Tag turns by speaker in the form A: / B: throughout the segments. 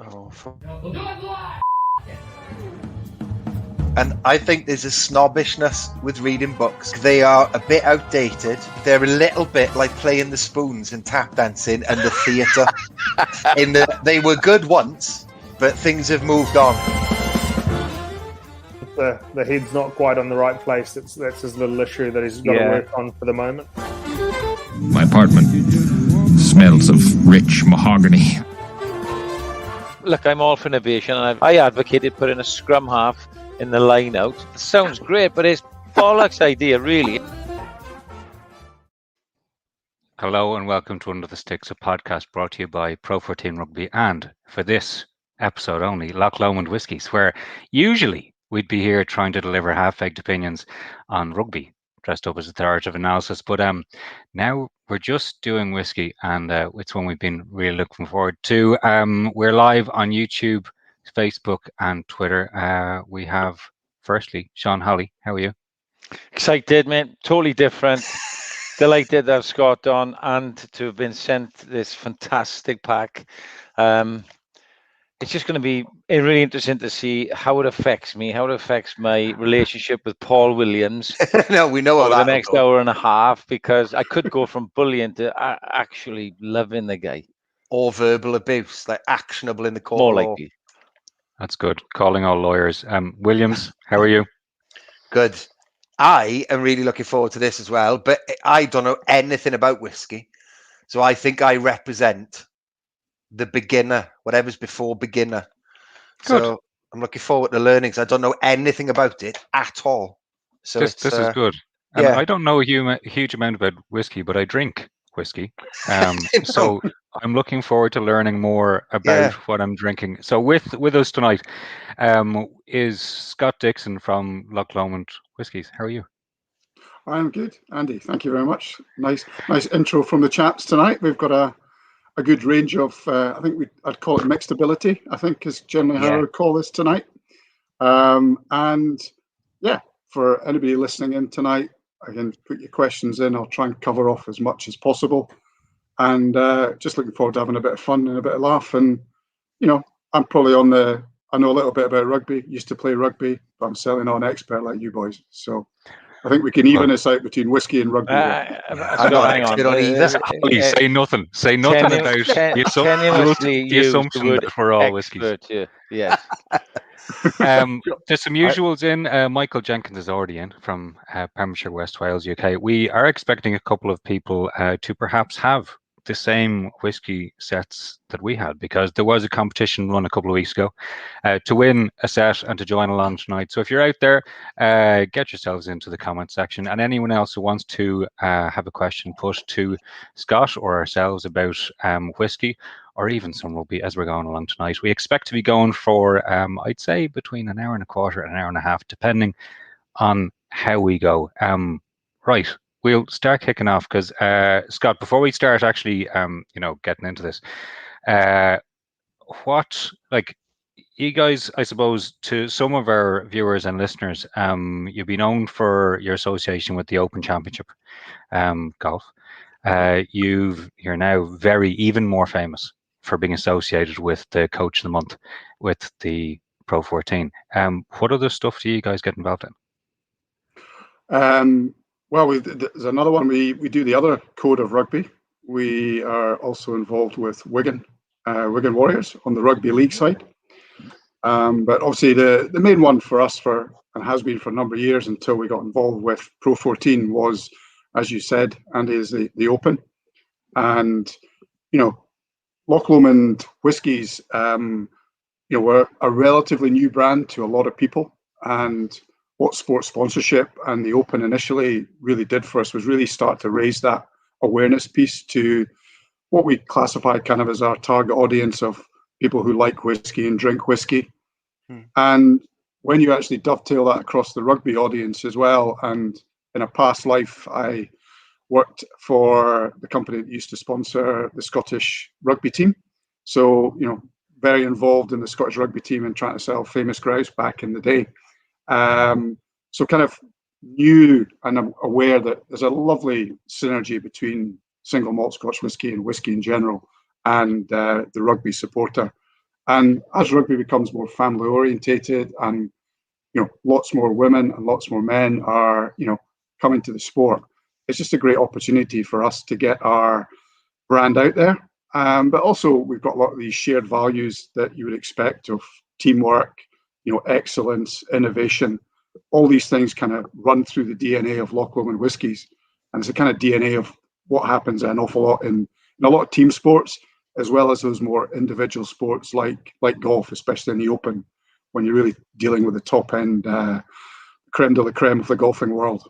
A: Oh, and I think there's a snobbishness with reading books. They are a bit outdated. They're a little bit like playing the spoons and tap dancing and the theatre. They were good once, but things have moved on.
B: The head's not quite on the right place. That's his little issue that he's got to work on for the moment.
C: My apartment smells of rich mahogany.
D: Look, I'm all for innovation, and I advocated putting a scrum half in the line out. It sounds great, but it's bollocks idea, really.
E: Hello and welcome to Under the Sticks, a podcast brought to you by Pro 14 Rugby, and for this episode only, Loch Lomond Whiskies, where usually we'd be here trying to deliver half-baked opinions on rugby, dressed up as authoritative analysis, but now we're just doing whiskey, and it's one we've been really looking forward to. We're live on YouTube, Facebook and Twitter. We have, firstly, Sean Holley. How are you?
D: Excited, man. Totally different. Delighted to have Scott on and to have been sent this fantastic pack. It's just going to be really interesting to see how it affects me, how it affects my relationship with Paul Williams.
A: No, we know
D: over the next hour and a half, because I could go from bullying to actually loving the guy.
A: Or verbal abuse, like actionable in the court.
D: More likely.
E: That's good. Calling all lawyers. Williams, how are you?
A: Good. I am really looking forward to this as well, but I don't know anything about whiskey. So I think I represent the beginner, whatever's before beginner.
E: Good.
A: So I'm looking forward to learning, because I don't know anything about it at all. So
E: this is good. I don't know a huge amount about whiskey, but I drink whiskey. So I'm looking forward to learning more about what I'm drinking. So with us tonight is Scott Dixon from Loch Lomond Whiskies. How are you?
F: I'm good, Andy. Thank you very much. Nice intro from the chaps tonight. We've got a good range of, I think I'd call it mixed ability, I think is generally how I would call this tonight. And yeah, for anybody listening in tonight, again, put your questions in. I'll try and cover off as much as possible. And just looking forward to having a bit of fun and a bit of laugh. And, you know, I'm probably I know a little bit about rugby, used to play rugby, but I'm certainly not an expert like you boys. So I think we can even this out between whiskey and rugby.
A: I'm not an expert on either.
E: Please say nothing. Say nothing about the assumption that we're all whiskies.
D: Yeah.
E: There's some usuals in. Michael Jenkins is already in from Pembrokeshire, West Wales, UK. We are expecting a couple of people to perhaps have the same whiskey sets that we had, because there was a competition run a couple of weeks ago to win a set and to join along tonight. So if you're out there, get yourselves into the comment section, and anyone else who wants to have a question put to Scott or ourselves about whiskey, or even some rugby as we're going along tonight. We expect to be going for, I'd say, between an hour and a quarter and an hour and a half, depending on how we go. Right, we'll start kicking off, because Scott, before we start actually, getting into this, you guys, I suppose, to some of our viewers and listeners, you've been known for your association with the Open Championship golf. You're now even more famous for being associated with the Coach of the Month with the Pro 14. What other stuff do you guys get involved
F: in? Well, there's another one. We do the other code of rugby. We are also involved with Wigan Warriors on the rugby league side. But obviously the main one for us and has been for a number of years until we got involved with Pro 14 was, as you said, Andy, is the Open. And, Loch Lomond Whiskies, we're a relatively new brand to a lot of people. And what sports sponsorship and the Open initially really did for us was really start to raise that awareness piece to what we classify kind of as our target audience of people who like whiskey and drink whiskey. And when you actually dovetail that across the rugby audience as well, and in a past life, I worked for the company that used to sponsor the Scottish rugby team. So, very involved in the Scottish rugby team and trying to sell Famous Grouse back in the day. So kind of knew and I'm aware that there's a lovely synergy between single malt Scotch whisky and whisky in general and the rugby supporter. And as rugby becomes more family orientated, and lots more women and lots more men are coming to the sport, it's just a great opportunity for us to get our brand out there. But also we've got a lot of these shared values that you would expect of teamwork, excellence, innovation. All these things kind of run through the DNA of Loch Lomond Whiskies, and it's a kind of DNA of what happens an awful lot in a lot of team sports, as well as those more individual sports like golf, especially in the Open, when you're really dealing with the top end creme de la creme of the golfing world.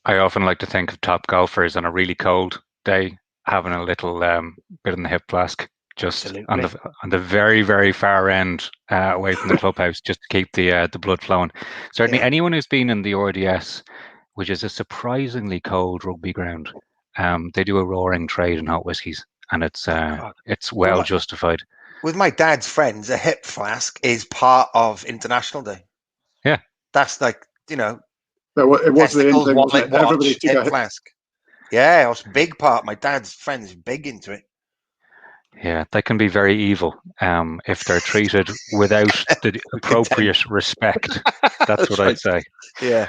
E: I often like to think of top golfers on a really cold day having a little bit in the hip flask, just on the very, very far end away from the clubhouse, just to keep the blood flowing. Certainly, anyone who's been in the RDS, which is a surprisingly cold rugby ground, they do a roaring trade in hot whiskies, and it's well justified.
A: With my dad's friends, a hip flask is part of International Day.
E: Yeah,
A: that's like
F: it was the end thing, wasn't it? Everybody took a hip
A: flask. Yeah, it was a big part. My dad's friends big into it.
E: Yeah, they can be very evil if they're treated without the appropriate respect. That's what right. I'd say.
A: Yeah.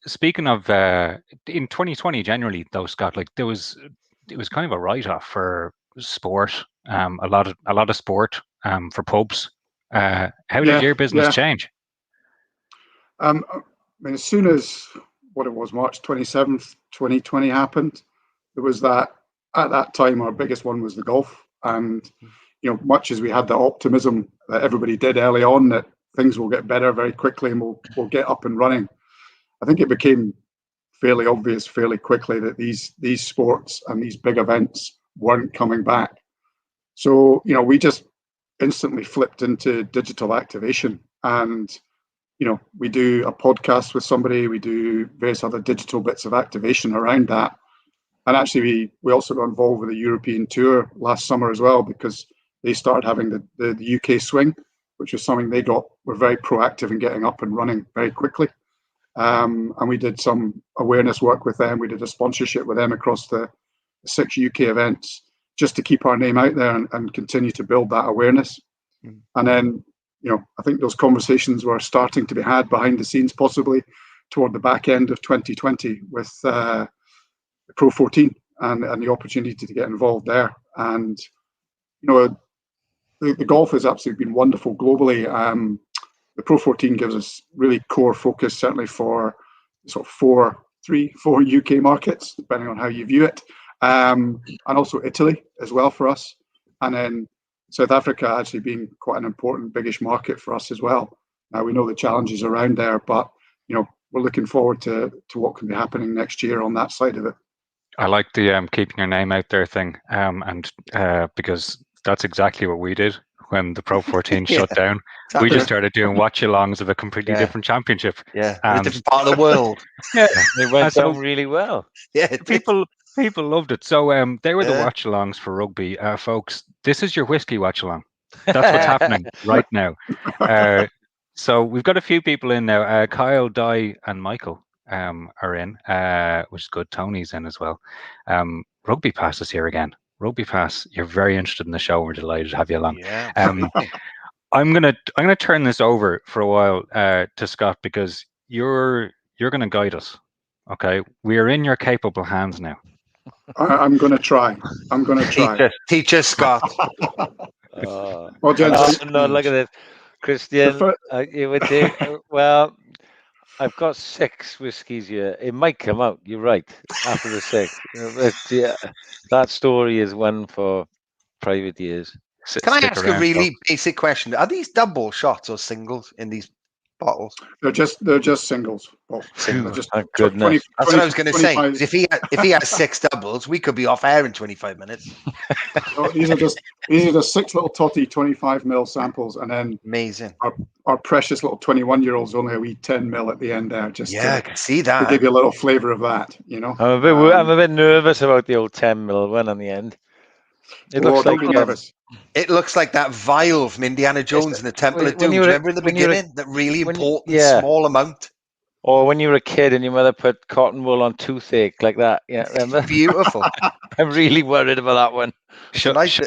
E: Speaking of in 2020, generally though, Scott, like it was kind of a write-off for sport. A lot of sport for pubs. How did your business change?
F: I mean, as soon as March 27th, 2020 happened, there was that. At that time, our biggest one was the golf, and much as we had the optimism that everybody did early on that things will get better very quickly and we'll get up and running, I think it became fairly obvious fairly quickly that these sports and these big events weren't coming back. So we just instantly flipped into digital activation, and we do a podcast with somebody, we do various other digital bits of activation around that. And actually, we also got involved with a European tour last summer as well, because they started having the UK swing, which was something were very proactive in getting up and running very quickly. And we did some awareness work with them. We did a sponsorship with them across the 6 UK events, just to keep our name out there and continue to build that awareness. And then, I think those conversations were starting to be had behind the scenes, possibly toward the back end of 2020 with Pro 14 and the opportunity to get involved there. And the golf has absolutely been wonderful globally. The Pro 14 gives us really core focus, certainly for sort of four UK markets, depending on how you view it, and also Italy as well for us, and then South Africa actually being quite an important biggish market for us as well. Now we know the challenges around there, but we're looking forward to what can be happening next year on that side of it.
E: I like the keeping your name out there thing, and because that's exactly what we did when the Pro 14 shut down. We just started doing watch-alongs of a completely different championship.
A: Yeah, a different part of the world.
E: Yeah,
D: it went down really well.
A: Yeah,
E: people loved it. So they were the watch-alongs for rugby, folks. This is your whiskey watch-along. That's what's happening right now. So we've got a few people in now. Kyle, Di, and Michael are in, which is good. Tony's in as well. Rugby Pass is here again. Rugby Pass, you're very interested in the show. We're delighted to have you along.
A: Yeah.
E: I'm gonna turn this over for a while to Scott, because you're gonna guide us. Okay, we are in your capable hands now.
F: I'm gonna try.
A: Teach us, Scott.
F: Well, gents,
D: no, look at this, Christian. You would take well. I've got 6 whiskies here. It might come out. You're right. After the 6, that story is one for private years.
A: Can I ask a really basic question? Are these double shots or singles in these bottles?
F: They're just singles.
A: Singles. Thank goodness. That's what I was going to say. If he has 6 doubles, we could be off air in 25 minutes.
F: So these are just 6 little totty 25 ml samples, and then
A: amazing.
F: Our precious little 21-year-olds only a wee 10 ml at the end there. Just
A: I can see that.
F: To give you a little flavour of that,
D: I'm a bit nervous about the old 10 ml one on the end. It
A: looks like that vial from Indiana Jones in the Temple of Doom. Remember in the beginning, that really important small amount?
D: Or when you were a kid and your mother put cotton wool on toothache like that. Yeah, remember?
A: Beautiful.
D: I'm really worried about that one.
A: So nice.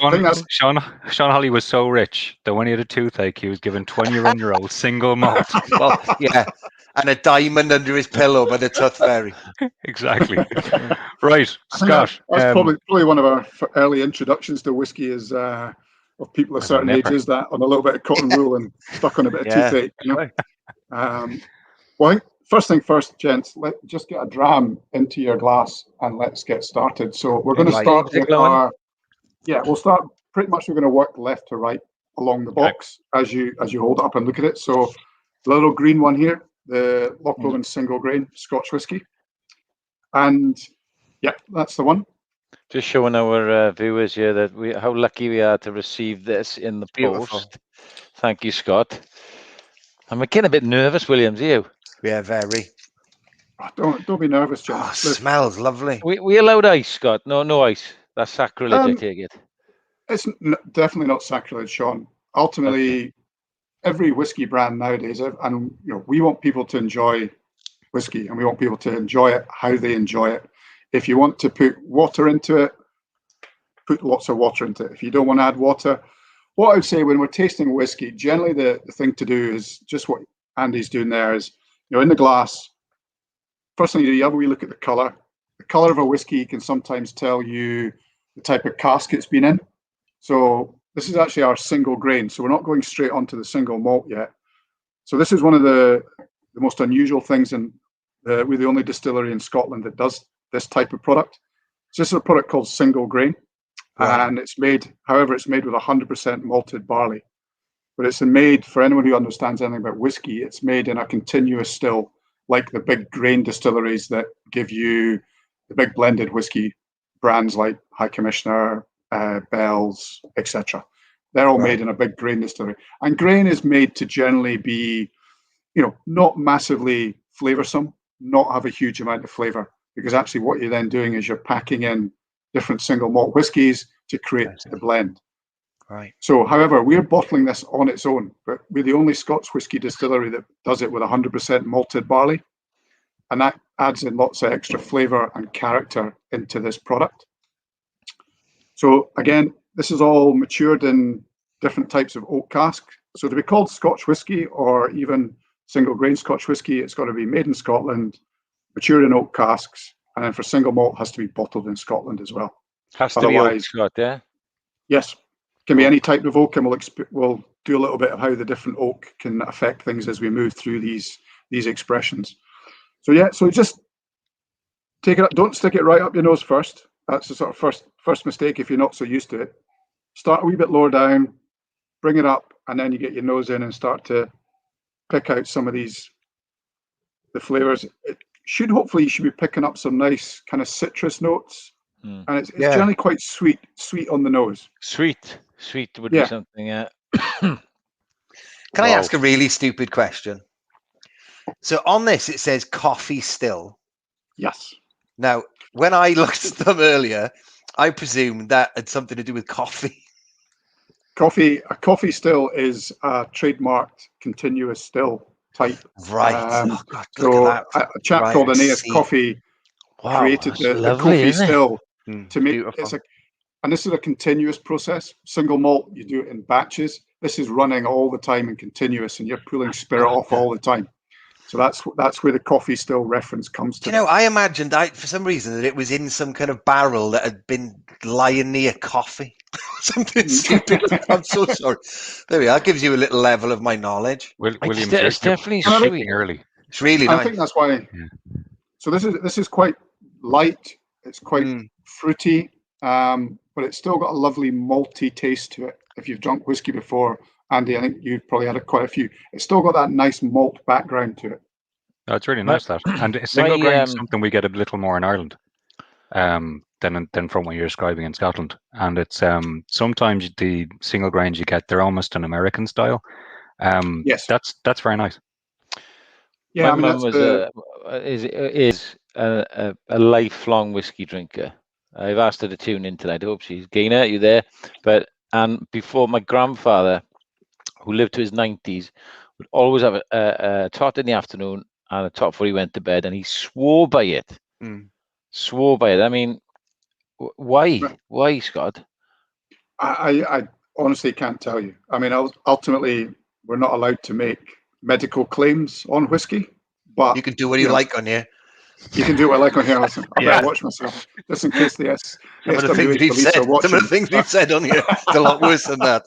E: Sean Holley was so rich that when he had a toothache, he was given 20-year-old single malt.
A: Well, yeah, and a diamond under his pillow by the Tooth Fairy.
E: Exactly. Right, Scott.
F: That's probably one of our early introductions to whiskey is of people of certain ages that on a little bit of cotton wool and stuck on a bit of toothache. You know? Well, I think first thing first, gents, let's just get a dram into your glass and let's get started. So we're going to start with we'll start pretty much, we're going to work left to right along the box as you hold it up and look at it. So the little green one here, the Loch Lomond single grain Scotch whiskey. And yeah, that's the one.
D: Just showing our viewers here that how lucky we are to receive this in the post. Thank you, Scott. I'm getting a bit nervous, Williams. Are you?
A: Yeah, very.
F: Oh, don't be nervous, John.
A: Oh, smells lovely.
D: We allowed ice, Scott. No ice. That's sacrilege, I take it.
F: It's definitely not sacrilege, Sean. Ultimately, every whiskey brand nowadays, and we want people to enjoy whiskey, and we want people to enjoy it how they enjoy it. If you want to put water into it, put lots of water into it. If you don't want to add water, what I would say when we're tasting whiskey, generally the thing to do is just what Andy's doing there is, in the glass, first thing you have a wee look at the colour. The colour of a whiskey can sometimes tell you the type of cask it's been in. So this is actually our single grain. So we're not going straight onto the single malt yet. So this is one of the most unusual things, and we're the only distillery in Scotland that does this type of product. So this is a product called single grain, and it's made with 100% malted barley. But it's made, for anyone who understands anything about whiskey, it's made in a continuous still, like the big grain distilleries that give you the big blended whiskey brands like High Commissioner, Bell's, etc. They're all made in a big grain distillery. And grain is made to generally be, not massively flavoursome, not have a huge amount of flavour, because actually what you're then doing is you're packing in different single malt whiskies to create the blend.
A: Right.
F: So, however, we're bottling this on its own, but we're the only Scotch whisky distillery that does it with 100% malted barley. And that adds in lots of extra flavour and character into this product. So, again, this is all matured in different types of oak cask. So to be called Scotch whisky or even single grain Scotch whisky, it's got to be made in Scotland, matured in oak casks, and then for single malt, has to be bottled in Scotland as well.
D: Has to be oak, Scott, yeah?
F: Yes. Can be any type of oak, and we'll do a little bit of how the different oak can affect things as we move through these expressions. So yeah, so just take it up. Don't stick it right up your nose first. That's the sort of first mistake if you're not so used to it. Start a wee bit lower down, bring it up, and then you get your nose in and start to pick out some of the flavors. Hopefully you should be picking up some nice kind of citrus notes, and it's generally quite sweet on the nose.
D: Sweet would be something. Yeah.
A: Can I ask a really stupid question? So on this it says coffee still.
F: Yes.
A: Now, when I looked at them earlier, I presumed that had something to do with coffee.
F: A coffee still is a trademarked continuous still type.
A: Right.
F: God, so a chap called Aeneas Coffee created the coffee still to make and this is a continuous process. Single malt, you do it in batches. This is running all the time and continuous, and you're pulling spirit off all the time. So that's where the coffee still reference comes to.
A: I imagined for some reason that it was in some kind of barrel that had been lying near coffee. Something stupid. I'm so sorry. There we are. Gives you a little level of my knowledge.
E: Williams,
D: it's definitely sweet.
E: Early.
A: It's really nice.
F: I think that's why. Yeah. So this is quite light. It's quite fruity, but it's still got a lovely malty taste to it. If you've drunk whiskey before, Andy, I think you've probably had quite a few. It's still got that nice malt background to it.
E: Oh, it's really nice, that. And single grain is something we get a little more in Ireland than from what you're describing in Scotland. And it's sometimes the single grains you get, they're almost an American style.
F: Yes.
E: That's very nice.
D: Yeah, my mum is a lifelong whiskey drinker. I've asked her to tune in tonight. I hope she's Gainer, are you there? And before, my grandfather, who lived to his 90s, would always have a tot in the afternoon and the top 4 he went to bed, and he swore by it. Swore by it. I mean, why, Scott?
F: I honestly can't tell you. I mean, ultimately, we're not allowed to make medical claims on whiskey, but
A: you can do what you like on here.
F: You can do what I like on here. Listen, I better watch myself, just in case the
A: some of the things we've said on here, it's a lot worse than that.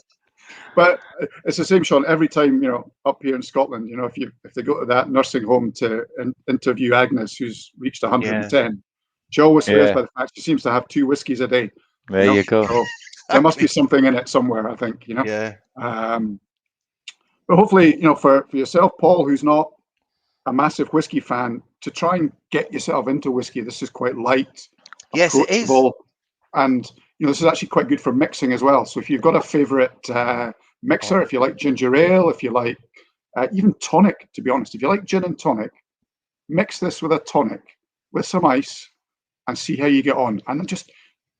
F: But it's the same, Sean. Every time, up here in Scotland, if they go to that nursing home to interview Agnes, who's reached 110, she always swears by the fact she seems to have 2 whiskies a day.
D: There you go.
F: So there must be something in it somewhere, I think.
A: Yeah.
F: But hopefully, for yourself, Paul, who's not a massive whiskey fan, to try and get yourself into whiskey. This is quite light.
A: Yes, it is.
F: And this is actually quite good for mixing as well. So if you've got a favorite mixer, if you like ginger ale, if you like even tonic, to be honest, if you like gin and tonic, mix this with a tonic with some ice and see how you get on. And then just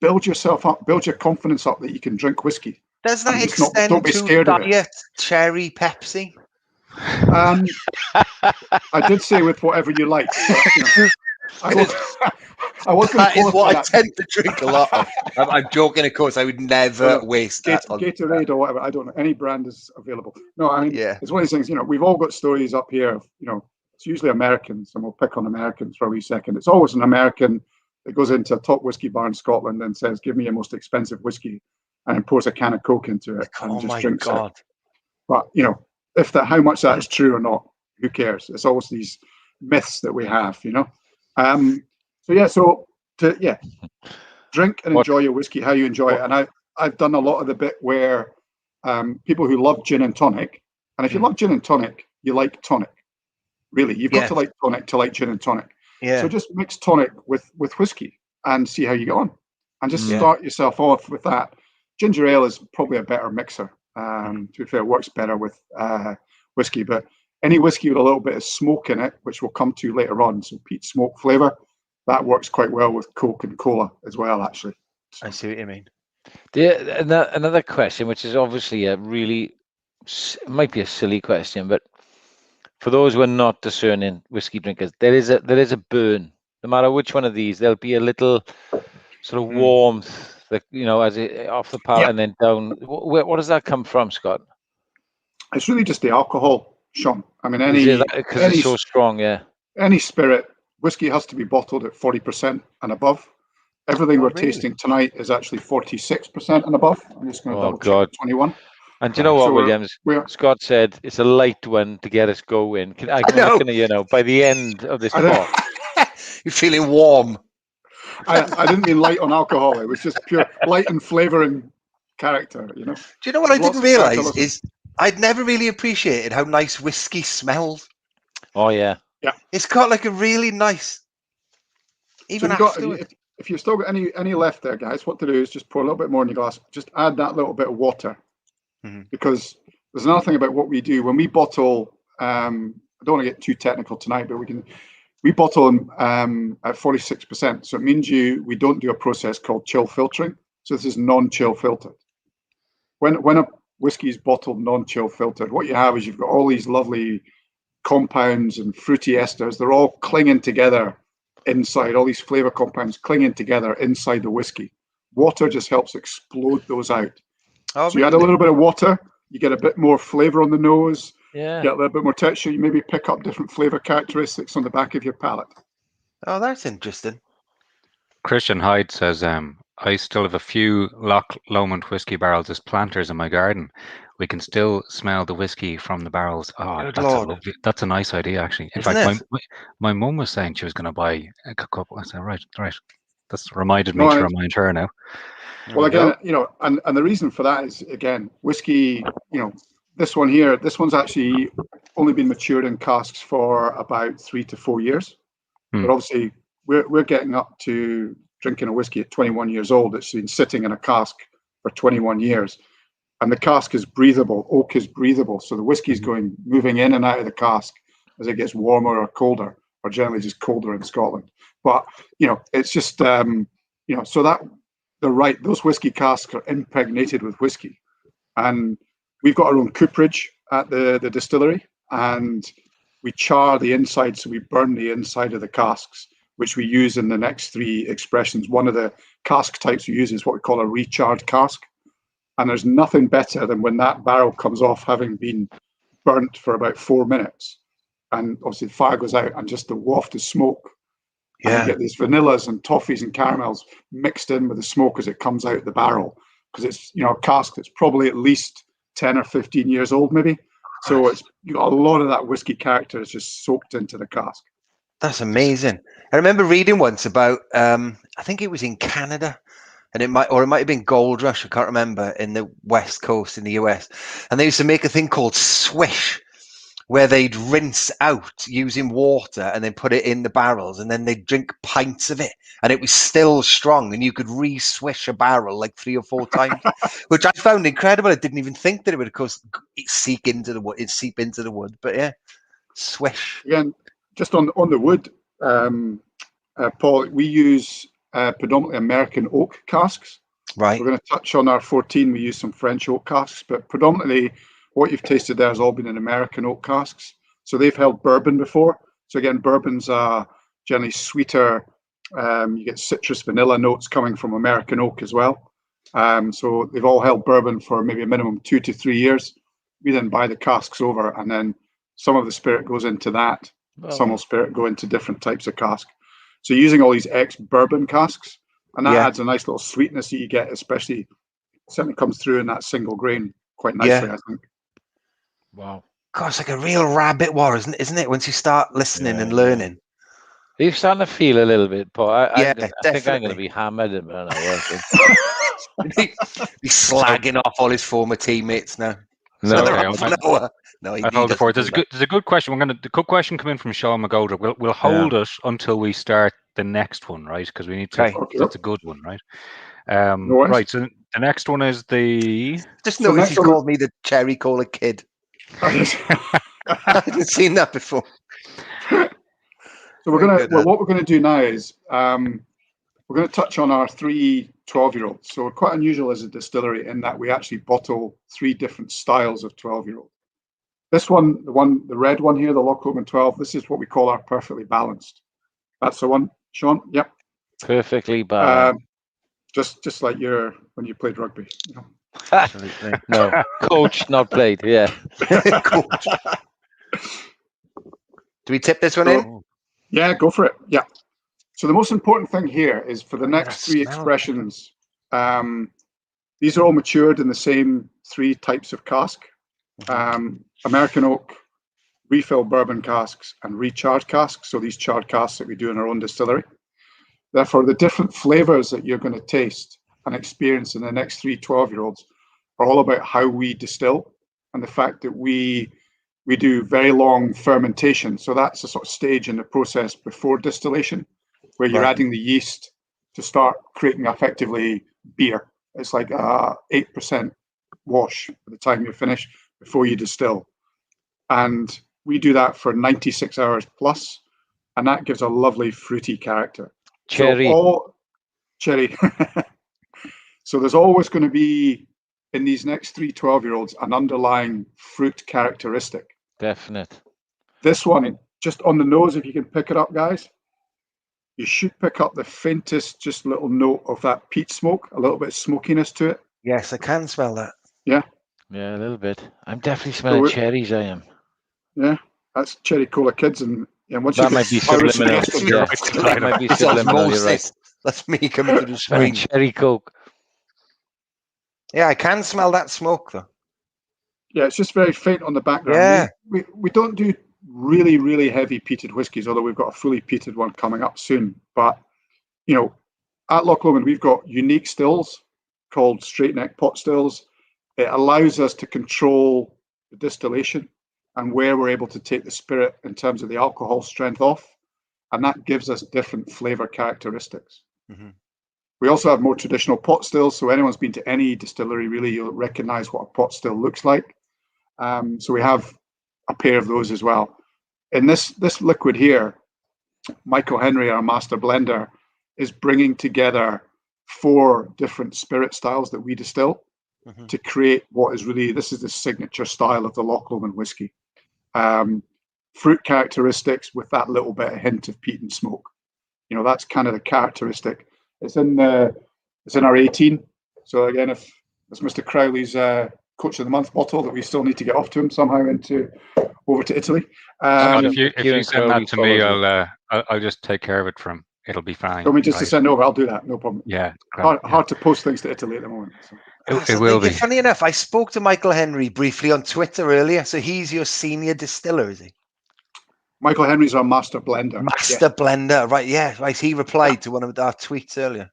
F: build yourself up, build your confidence up that you can drink whiskey.
A: Does that extend don't be scared to diet cherry Pepsi?
F: I did say with whatever you like. But,
A: that is what I tend to drink a lot of. I'm joking, of course. I would never waste that.
F: Gatorade or whatever. I don't know. Any brand is available. No, I mean, it's one of these things. We've all got stories up here. It's usually Americans, and we'll pick on Americans for a wee second. It's always an American that goes into a top whiskey bar in Scotland and says, "Give me your most expensive whiskey," and then pours a can of Coke into it and just drinks it. But how much that is true or not, who cares? It's always these myths that we have, So drink and enjoy your whiskey how you enjoy it. And I've done a lot of the bit where people who love gin and tonic, and if you love gin and tonic, you like tonic. Really, you've got to like tonic to like gin and tonic. Yeah. So just mix tonic with whiskey and see how you get on, and just start yourself off with that. Ginger ale is probably a better mixer. To be fair, it works better with whiskey, but any whiskey with a little bit of smoke in it, which we'll come to later on, so peat smoke flavour, that works quite well with Coke and Cola as well, actually.
A: I see what you mean.
D: Another question, which is obviously might be a silly question, but for those who are not discerning whiskey drinkers, there is a burn. No matter which one of these, there'll be a little sort of warmth. As it off the palate and then down. What does that come from, Scott?
F: It's really just the alcohol, Sean. I mean,
D: because it's so strong,
F: any spirit, whiskey has to be bottled at 40% and above. Everything we're tasting tonight is actually 46% and above. I'm just going to double check 21.
D: And do you know what, Williams? Scott said it's a light one to get us going. I'm looking at by the end of this talk.
A: You're feeling warm.
F: I didn't mean light on alcohol. It was just pure light and flavour and character, Do
A: you know what I didn't realise is I'd never really appreciated how nice whiskey smells.
D: Oh, yeah.
F: Yeah.
A: It's got like a really nice... Even
F: if you've still got any left there, guys, what to do is just pour a little bit more in your glass. Just add that little bit of water. Because there's another thing about what we do. When we bottle, I don't want to get too technical tonight, but we bottle them at 46%. So it means we don't do a process called chill filtering. So this is non-chill filtered. When a whiskey is bottled non-chill filtered, what you have is you've got all these lovely compounds and fruity esters. They're all clinging together inside, all these flavor compounds clinging together inside the whiskey. Water just helps explode those out. So you add a little bit of water, you get a bit more flavor on the nose.
D: Yeah.
F: Get a little bit more texture. You maybe pick up different flavor characteristics on the back of your palate.
A: Oh, that's interesting.
E: Christian Hyde says, I still have a few Loch Lomond whiskey barrels as planters in my garden. We can still smell the whiskey from the barrels. Oh, that's a nice idea, actually. In fact, my mum was saying she was going to buy a couple. I said, right. That's reminded me to remind her now.
F: Well, again, and the reason for that is, again, whiskey, this one's actually only been matured in casks for about 3 to 4 years. But obviously, we're getting up to drinking a whiskey at 21 years old. It's been sitting in a cask for 21 years. And the cask is breathable. Oak is breathable. So the whiskey is moving in and out of the cask as it gets warmer or colder, or generally just colder in Scotland. But, it's just, so that they're right. Those whiskey casks are impregnated with whiskey. And we've got our own cooperage at the distillery, and we char the inside, so we burn the inside of the casks, which we use in the next three expressions. One of the cask types we use is what we call a recharred cask. And there's nothing better than when that barrel comes off having been burnt for about 4 minutes. And obviously the fire goes out and just the waft of smoke. And you get these vanillas and toffees and caramels mixed in with the smoke as it comes out of the barrel. Because it's, you know, a cask that's probably at least 10 or 15 years old, maybe. So it's, you got a lot of that whiskey character is just soaked into the cask.
A: That's amazing. I remember reading once about, I think it was in Canada, and it might have been Gold Rush, I can't remember, in the West Coast in the US. And they used to make a thing called swish, where they'd rinse out using water and then put it in the barrels, and then they'd drink pints of it, and it was still strong, and you could re-swish a barrel like 3 or 4 times, which I found incredible. I didn't even think that it would, of course, seep into the wood. But yeah, swish.
F: Again, just on the wood, Paul, we use predominantly American oak casks.
A: Right.
F: We're going to touch on our 14. We use some French oak casks, but predominantly what you've tasted there has all been in American oak casks. So they've held bourbon before. So again, bourbon's generally sweeter. You get citrus vanilla notes coming from American oak as well. So they've all held bourbon for maybe a minimum 2 to 3 years. We then buy the casks over, and then some of the spirit goes into that. Some will spirit go into different types of cask. So using all these ex-bourbon casks, and that adds a nice little sweetness that you get, especially certainly comes through in that single grain quite nicely, I think.
D: Wow.
A: God, it's like a real rabbit warren, isn't it? Once you start listening and learning.
D: You're starting to feel a little bit, Paul. I think I'm going to be hammered in an hour.
A: He's slagging off all his former teammates now.
E: No,
A: I
E: hold it for it. There's a good question. The good question come in from Sean McGoldrick. We'll hold it until we start the next one, right? Because we need to.
F: Okay.
E: That's a good one, right? Right. So the next one is the.
A: Just noticed he's called me the cherry cola kid. I haven't seen that before.
F: So what we're gonna do now is we're going to touch on our 3 12-year-olds. So we're quite unusual as a distillery in that we actually bottle 3 different styles of 12-year-old. This one, the red one here, the Loch Lomond 12, this is what we call our perfectly balanced. That's the one, Sean? Yep.
D: Perfectly balanced.
F: Just like when you played rugby. You know?
D: Absolutely. No, coach, not played. Yeah.
A: Coach. Do we tip this one in?
F: Yeah, go for it. Yeah. So the most important thing here is for the next 3 expressions, these are all matured in the same 3 types of cask. American oak, refill bourbon casks, and recharred casks. So these charred casks that we do in our own distillery. Therefore, the different flavors that you're going to taste and experience in the next 3 12-year-olds are all about how we distill and the fact that we do very long fermentation. So that's a sort of stage in the process before distillation, where you're adding the yeast to start creating effectively beer. It's like 8% wash by the time you finish before you distill. And we do that for 96 hours plus, and that gives a lovely fruity character.
D: Cherry.
F: Cherry. So there's always going to be, in these next 3 12-year-olds, an underlying fruit characteristic.
D: Definite.
F: This one, just on the nose, if you can pick it up, guys, you should pick up the faintest, just little note of that peat smoke, a little bit of smokiness to it.
A: Yes, I can smell that.
F: Yeah.
D: Yeah, a little bit. I'm definitely smelling cherries, I am.
F: Yeah, that's cherry cola kids. And once
D: that
F: you
D: might be subliminal. That might be subliminal, you're right.
A: That's me coming to the screen.
D: Cherry Coke.
A: Yeah, I can smell that smoke, though.
F: Yeah, it's just very faint on the background.
A: Yeah.
F: We don't do really, really heavy peated whiskies, although we've got a fully peated one coming up soon. But, at Loch Lomond, we've got unique stills called straight neck pot stills. It allows us to control the distillation and where we're able to take the spirit in terms of the alcohol strength off. And that gives us different flavor characteristics. Mm-hmm. We also have more traditional pot stills. So anyone's been to any distillery, really, you'll recognize what a pot still looks like. So we have a pair of those as well. In this liquid here, Michael Henry, our master blender, is bringing together 4 different spirit styles that we distill to create what is really, this is the signature style of the Loch Lomond Whisky. fruit characteristics with that little bit of hint of peat and smoke. You know, that's kind of the characteristic. It's in our 18. So again, if it's Mr. Crowley's Coach of the Month bottle that we still need to get off to him somehow over to Italy.
E: If you send that to me, I'll just take care of it for him. It'll be fine.
F: Want me just to send over? I'll do that. No problem.
E: Yeah.
F: Hard to post things to Italy at the moment. So.
E: It will be.
A: Funny enough, I spoke to Michael Henry briefly on Twitter earlier. So he's your senior distiller, is he?
F: Michael Henry's our master blender.
A: Blender, right? Yeah, right. He replied to one of our tweets earlier.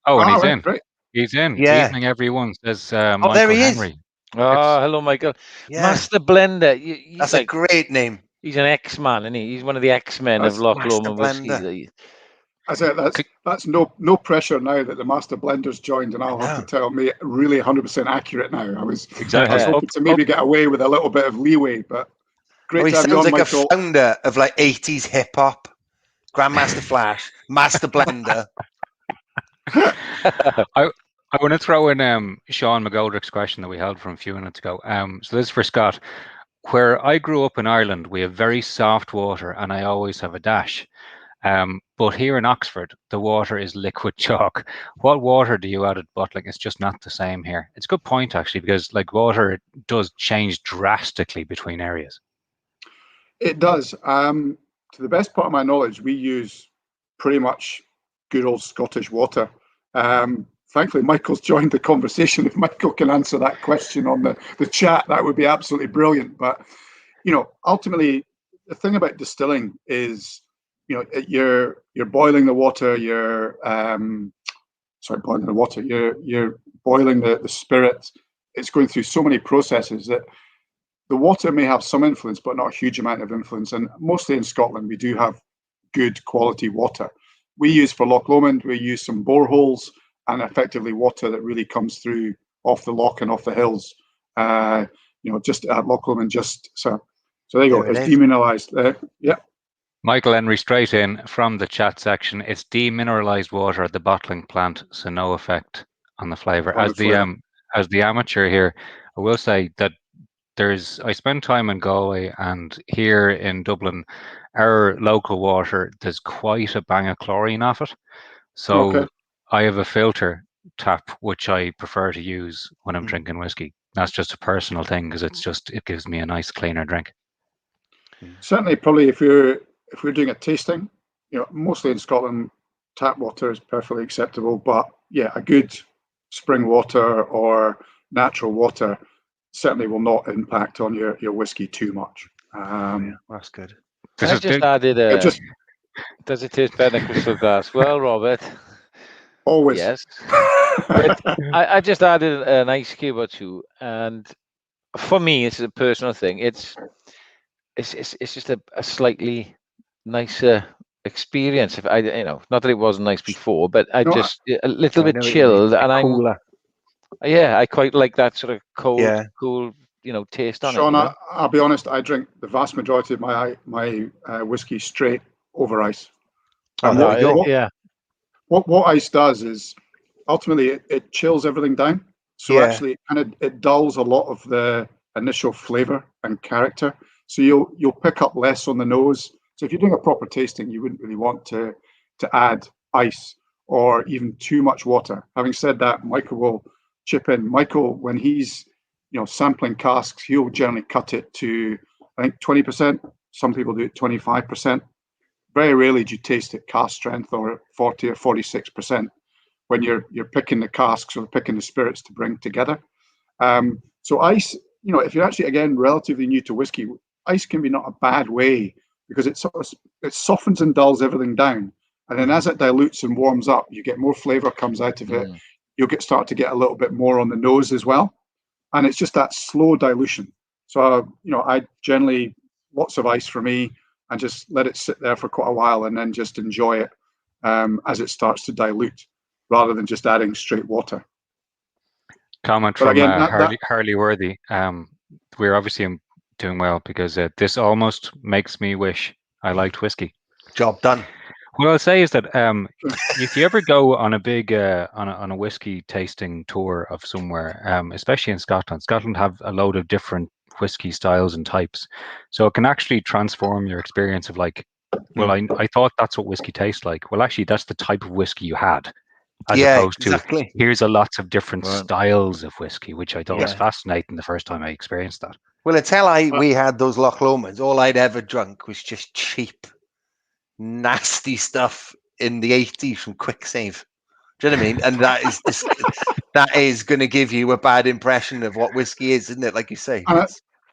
E: Oh, and he's in.
F: Great.
E: He's in.
A: Yeah.
E: Evening, everyone. Says Michael
A: there he
E: Henry.
A: is.
D: Oh, hello, Michael.
A: Yeah.
D: Master Blender.
A: That's a great name.
D: He's an X-Man, isn't he? He's one of the X-Men of Loch Lomond Whiskies.
F: I said that's no pressure now that the Master Blender's joined, and I'll have to tell me really 100% accurate now. I was hoping to maybe get away with a little bit of leeway, but great to have you on,
A: Michael.
F: Michael.
A: A founder of like 80s hip hop, Grandmaster Flash, Master Blender.
E: I want to throw in Sean McGoldrick's question that we held from a few minutes ago. So this is for Scott. Where I grew up in Ireland, we have very soft water, and I always have a dash. But here in Oxford, the water is liquid chalk. What water do you add at bottling? It's just not the same here. It's a good point, actually, because like water does change drastically between areas.
F: It does. To the best part of my knowledge, we use pretty much good old Scottish water. Thankfully, Michael's joined the conversation. If Michael can answer that question on the chat, that would be absolutely brilliant. But, you know, ultimately, the thing about distilling is, you know, you're boiling the water, you're boiling the spirit. It's going through so many processes that the water may have some influence, but not a huge amount of influence. And mostly in Scotland, we do have good quality water. We use for Loch Lomond, we use some boreholes, and effectively water that really comes through off the loch and off the hills. You know, just at Loch Lomond, so there you go. It's demineralized. Yeah.
E: Michael Henry straight in from the chat section. It's demineralized water at the bottling plant, so no effect on the flavor. As the amateur here, I will say that I spend time in Galway, and here in Dublin, our local water, there's quite a bang of chlorine off it. So I have a filter tap, which I prefer to use when I'm drinking whiskey. That's just a personal thing, because it gives me a nice cleaner drink.
F: Certainly, probably if we're doing a tasting, you know, mostly in Scotland, tap water is perfectly acceptable. But yeah, a good spring water or natural water certainly will not impact on your whiskey too much.
A: That's good.
D: Does it taste better than crystal glass? Well, Robert.
F: Always.
D: Yes. I just added an ice cube or two, and for me, it's a personal thing. It's just a slightly nicer experience. If I, you know, not that it wasn't nice before, but a little bit chilled, and cooler. I quite like that sort of cool, you know, taste on
F: Sean,
D: it. Sean,
F: I'll be honest. I drink the vast majority of my whiskey straight over ice. What ice does is ultimately it chills everything down. So actually, it dulls a lot of the initial flavor and character. So you'll pick up less on the nose. So if you're doing a proper tasting, you wouldn't really want to add ice or even too much water. Having said that, Michael will chip in. Michael, when he's sampling casks, he'll generally cut it to, I think, 20%. Some people do it 25%. Very rarely do you taste it cask strength or 40 or 46% when you're picking the casks or picking the spirits to bring together. So ice, if you're actually, again, relatively new to whiskey, ice can be not a bad way because it softens and dulls everything down. And then as it dilutes and warms up, you get more flavor comes out of it. You'll start to get a little bit more on the nose as well. And it's just that slow dilution. So, I generally, lots of ice for me, and just let it sit there for quite a while and then just enjoy it as it starts to dilute rather than just adding straight water.
E: Comment but from again, Harley Worthy. We're obviously doing well because this almost makes me wish I liked whiskey.
A: Job done.
E: What I'll say is that if you ever go on a big on a whiskey tasting tour of somewhere, especially in Scotland have a load of different whiskey styles and types. So it can actually transform your experience of like, well, I thought that's what whiskey tastes like. Well, actually, that's the type of whiskey you had, as opposed to here's a lots of different styles of whiskey, which I thought was fascinating the first time I experienced that.
A: Well, until we had those Loch Lomond, all I'd ever drunk was just cheap, nasty stuff in the 80s from Quick Save. Do you know what I mean? And that is going to give you a bad impression of what whiskey is, isn't it? Like you say.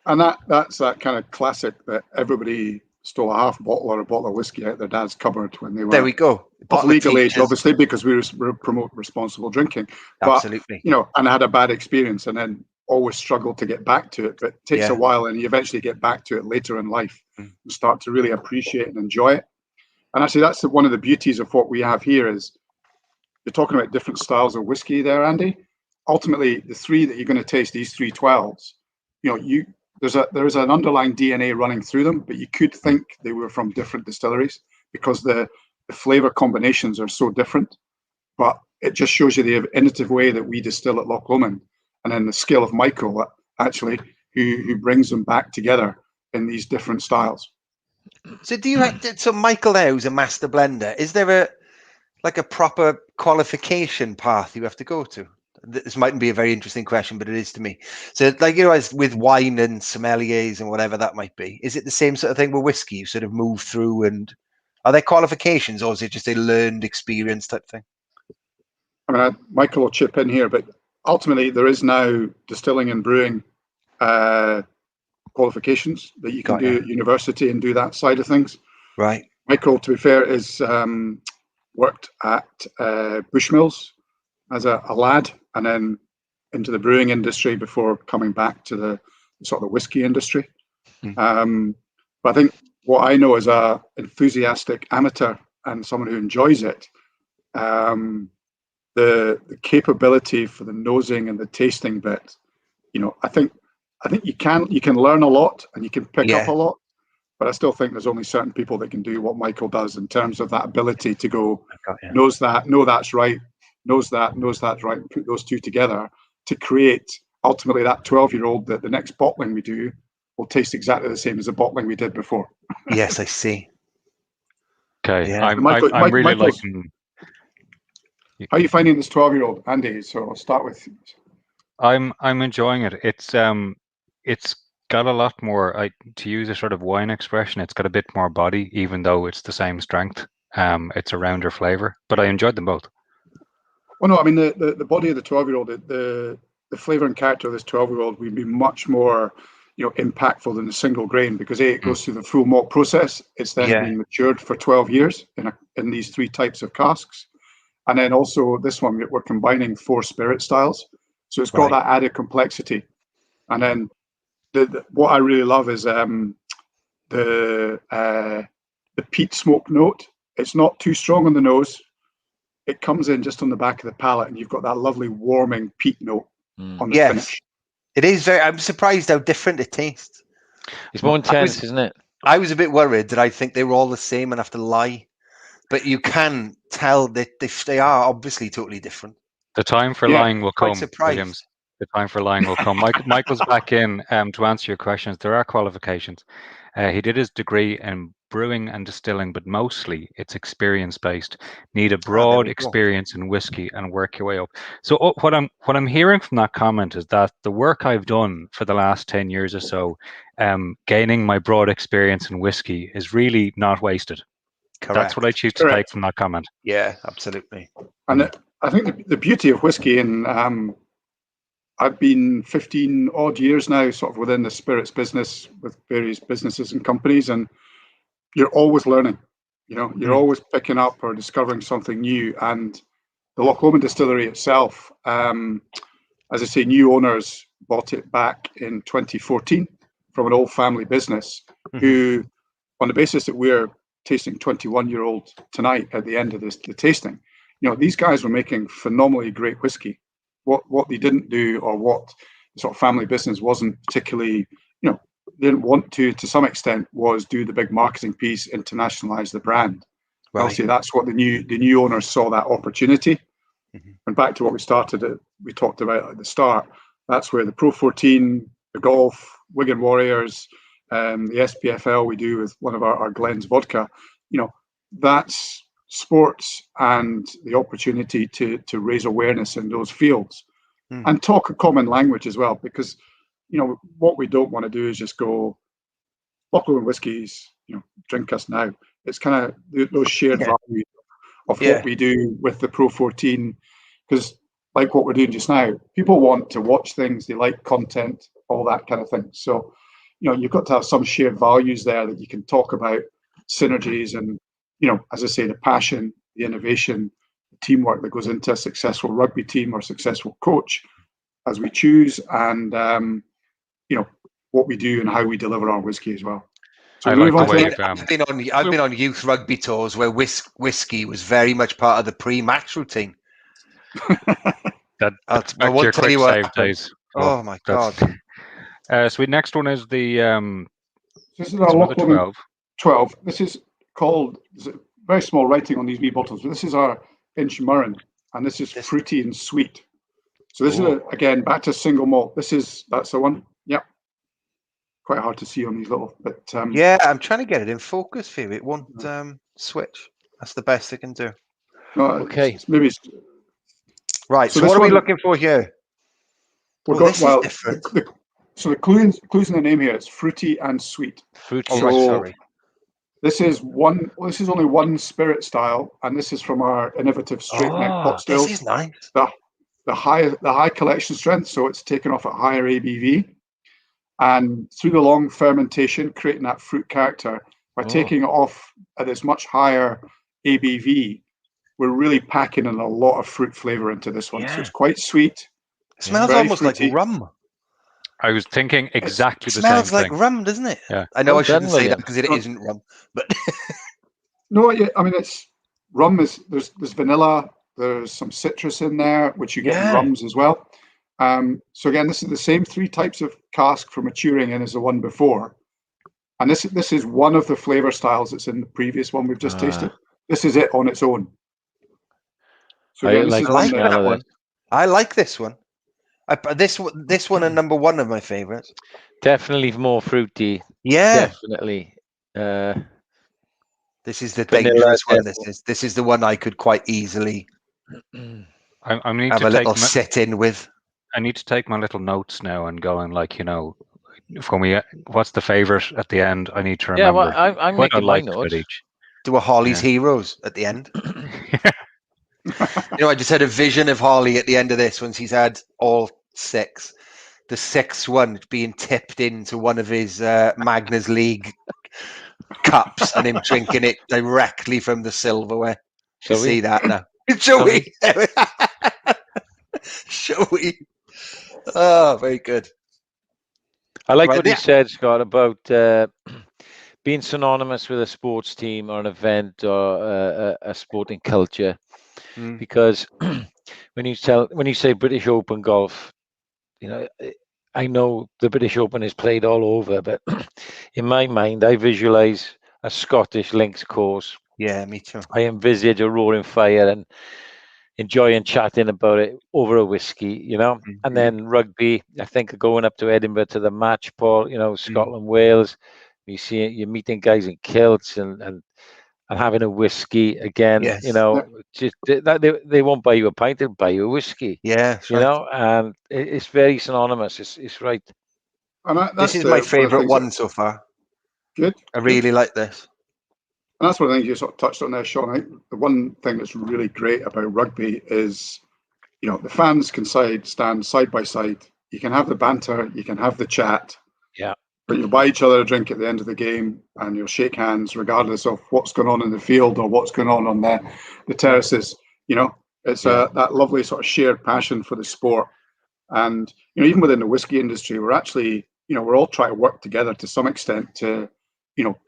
F: And that's that kind of classic that everybody stole a half bottle or a bottle of whiskey out of their dad's cupboard when they were.
A: There we go.
F: Of legal age, obviously, because we promote responsible drinking.
A: Absolutely.
F: But, and I had a bad experience and then always struggled to get back to it. But it takes a while, and you eventually get back to it later in life and start to really appreciate and enjoy it. And actually, that's one of the beauties of what we have here is you're talking about different styles of whiskey there, Andy. Ultimately, the three that you're going to taste, these 3 12s, there's an underlying DNA running through them, but you could think they were from different distilleries because the flavor combinations are so different. But it just shows you the innovative way that we distill at Loch Lomond, and then the skill of Michael, actually, who brings them back together in these different styles.
A: So so Michael now, who's a master blender, is there a proper qualification path you have to go to? This mightn't be a very interesting question, but it is to me. So, as with wine and sommeliers and whatever that might be, is it the same sort of thing with whiskey? You sort of move through, and are there qualifications, or is it just a learned experience type thing?
F: I mean, Michael will chip in here, but ultimately there is now distilling and brewing qualifications that you can do at university and do that side of things.
A: Right.
F: Michael, to be fair, is worked at Bushmills as a lad, and then into the brewing industry before coming back to the sort of the whiskey industry. But I think what I know as a enthusiastic amateur and someone who enjoys it, the capability for the nosing and the tasting bit, I think you can learn a lot and you can pick up a lot, but I still think there's only certain people that can do what Michael does in terms of that ability to go, knows that, no, that's right, knows that's right, and put those two together to create ultimately that 12-year-old that the next bottling we do will taste exactly the same as the bottling we did before.
A: Yes, I see.
E: Okay,
A: yeah.
E: I'm really liking.
F: How are you finding this 12-year-old, Andy? So I'll start with.
E: I'm enjoying it. It's got a lot more. To use a sort of wine expression, it's got a bit more body, even though it's the same strength. It's a rounder flavor, but I enjoyed them both.
F: Well, no, I mean the body of the 12-year-old, the flavor and character of this 12-year-old would be much more, impactful than the single grain because it goes through the full malt process. It's then being matured for 12 years in these 3 types of casks, and then also this one we're combining 4 spirit styles, so it's got that added complexity. And then what I really love is the peat smoke note. It's not too strong on the nose. It comes in just on the back of the palate, and you've got that lovely warming peat note on the finish.
A: It is I'm surprised how different it tastes.
D: It's more intense, isn't it?
A: I was a bit worried that I think they were all the same and have to lie, but you can tell that they are obviously totally different.
E: The time for lying will come, Williams. The time for lying will come. Michael's back in to answer your questions. There are qualifications. He did his degree in brewing and distilling, but mostly it's experience-based. Need a broad experience in whiskey and work your way up. So what I'm hearing from that comment is that the work I've done for the last 10 years or so, gaining my broad experience in whiskey, is really not wasted.
A: Correct.
E: That's what I choose to take from that comment.
A: Yeah, absolutely.
F: And I think the beauty of whiskey, and I've been 15 odd years now sort of within the spirits business with various businesses and companies, and you're always learning, you're always picking up or discovering something new. And the Loch Lomond distillery itself, as I say, new owners bought it back in 2014 from an old family business who, on the basis that we're tasting 21-year-old tonight at the end of the tasting, these guys were making phenomenally great whiskey. What they didn't do, or what the sort of family business wasn't particularly, they didn't want to some extent, was do the big marketing piece, internationalize the brand. Right. Obviously, that's what the new owners saw that opportunity. And back to what we talked about at the start, that's where the Pro 14, the golf, Wigan Warriors, the SPFL we do with one of our Glens vodka, that's sports and the opportunity to raise awareness in those fields and talk a common language as well, because what we don't want to do is just go Loch Lomond Whiskies, drink us now. It's kind of those shared values of what we do with the Pro 14, because like what we're doing just now, people want to watch things, they like content, all that kind of thing. So you've got to have some shared values there that you can talk about, synergies, and as I say, the passion, the innovation, the teamwork that goes into a successful rugby team or successful coach as we choose, and what we do and how we deliver our whiskey as well. So
E: I
F: move
E: like
F: on
E: the way
F: to
A: I've been on youth rugby tours where whiskey was very much part of the pre-match routine.
E: That's
A: I
E: back to your
A: won't tell
E: quick
A: you what
E: save
A: happened.
E: days.
A: Oh my god!
E: So the next one is the
F: this is
E: it's
F: our
E: another
F: Loch Lomond
E: 12.
F: 12. This is called, very small writing on these wee bottles, but this is our Inchmurrin, and this is fruity and sweet. So this is again back to single malt. That's the one. Yep. Quite hard to see on these little, but
A: yeah, I'm trying to get it in focus for you. It won't switch. That's the best it can do.
F: No,
D: Okay.
F: Maybe.
A: Right. So what are we looking for here?
F: This is different. So the clues in the name here, it's fruity and sweet.
D: Fruity.
A: Sorry.
F: This is only one spirit style, and this is from our innovative straight neck pot still.
A: This is nice.
F: The high collection strength, so it's taken off at higher ABV. And through the long fermentation, creating that fruit character, by taking it off at this much higher ABV, we're really packing in a lot of fruit flavor into this one. So it's quite sweet.
A: It smells almost fruity. Like rum.
E: I was thinking exactly the same thing.
A: Smells like rum, doesn't it?
E: Yeah.
A: I know I shouldn't say that because it isn't rum, but
F: no, I mean it's rum. There's vanilla. There's some citrus in there, which you get in rums as well. So again, this is the same 3 types of cask for maturing in as the one before, and this is one of the flavor styles that's in the previous one we've just tasted. This is it on its own. So again,
A: I like this one. This one and number 1 of my favorites.
D: Definitely more fruity.
A: Yeah,
D: definitely.
A: This is the dangerous one. This is the one I could quite easily
E: I need
A: have
E: to
A: a little sit in with.
E: I need to take my little notes now and go and what's the favorite at the end? I need to remember.
D: Yeah, well, I'm making my notes.
A: Do a Holley's Heroes at the end. I just had a vision of Holley at the end of this once he's had all 6. The 6th one being tipped into one of his Magners League cups and him drinking it directly from the silverware. Shall we see that now? Shall we? Shall we? Oh, very good.
D: I like what you said, Scott, about being synonymous with a sports team or an event or a sporting culture. Because when you say British Open golf, I know the British Open is played all over, but in my mind, I visualize a Scottish links course.
A: Yeah, me too.
D: I envisage a roaring fire and enjoying chatting about it over a whiskey, and then rugby. I think going up to Edinburgh to the match, Paul, Scotland, Wales, you're meeting guys in kilts and having a whiskey again, just they won't buy you a pint, they'll buy you a whiskey.
A: Yeah,
D: and it's very synonymous. It's right.
F: And
A: this is my favorite one so far.
F: Good.
A: I really like this.
F: And that's one of the things you sort of touched on there, Sean. I think the one thing that's really great about rugby is, the fans can stand side by side. You can have the banter, you can have the chat.
D: Yeah.
F: But you'll buy each other a drink at the end of the game and you'll shake hands regardless of what's going on in the field or what's going on the terraces. It's that lovely sort of shared passion for the sport. And, even within the whiskey industry, we're actually, we're all trying to work together to some extent to,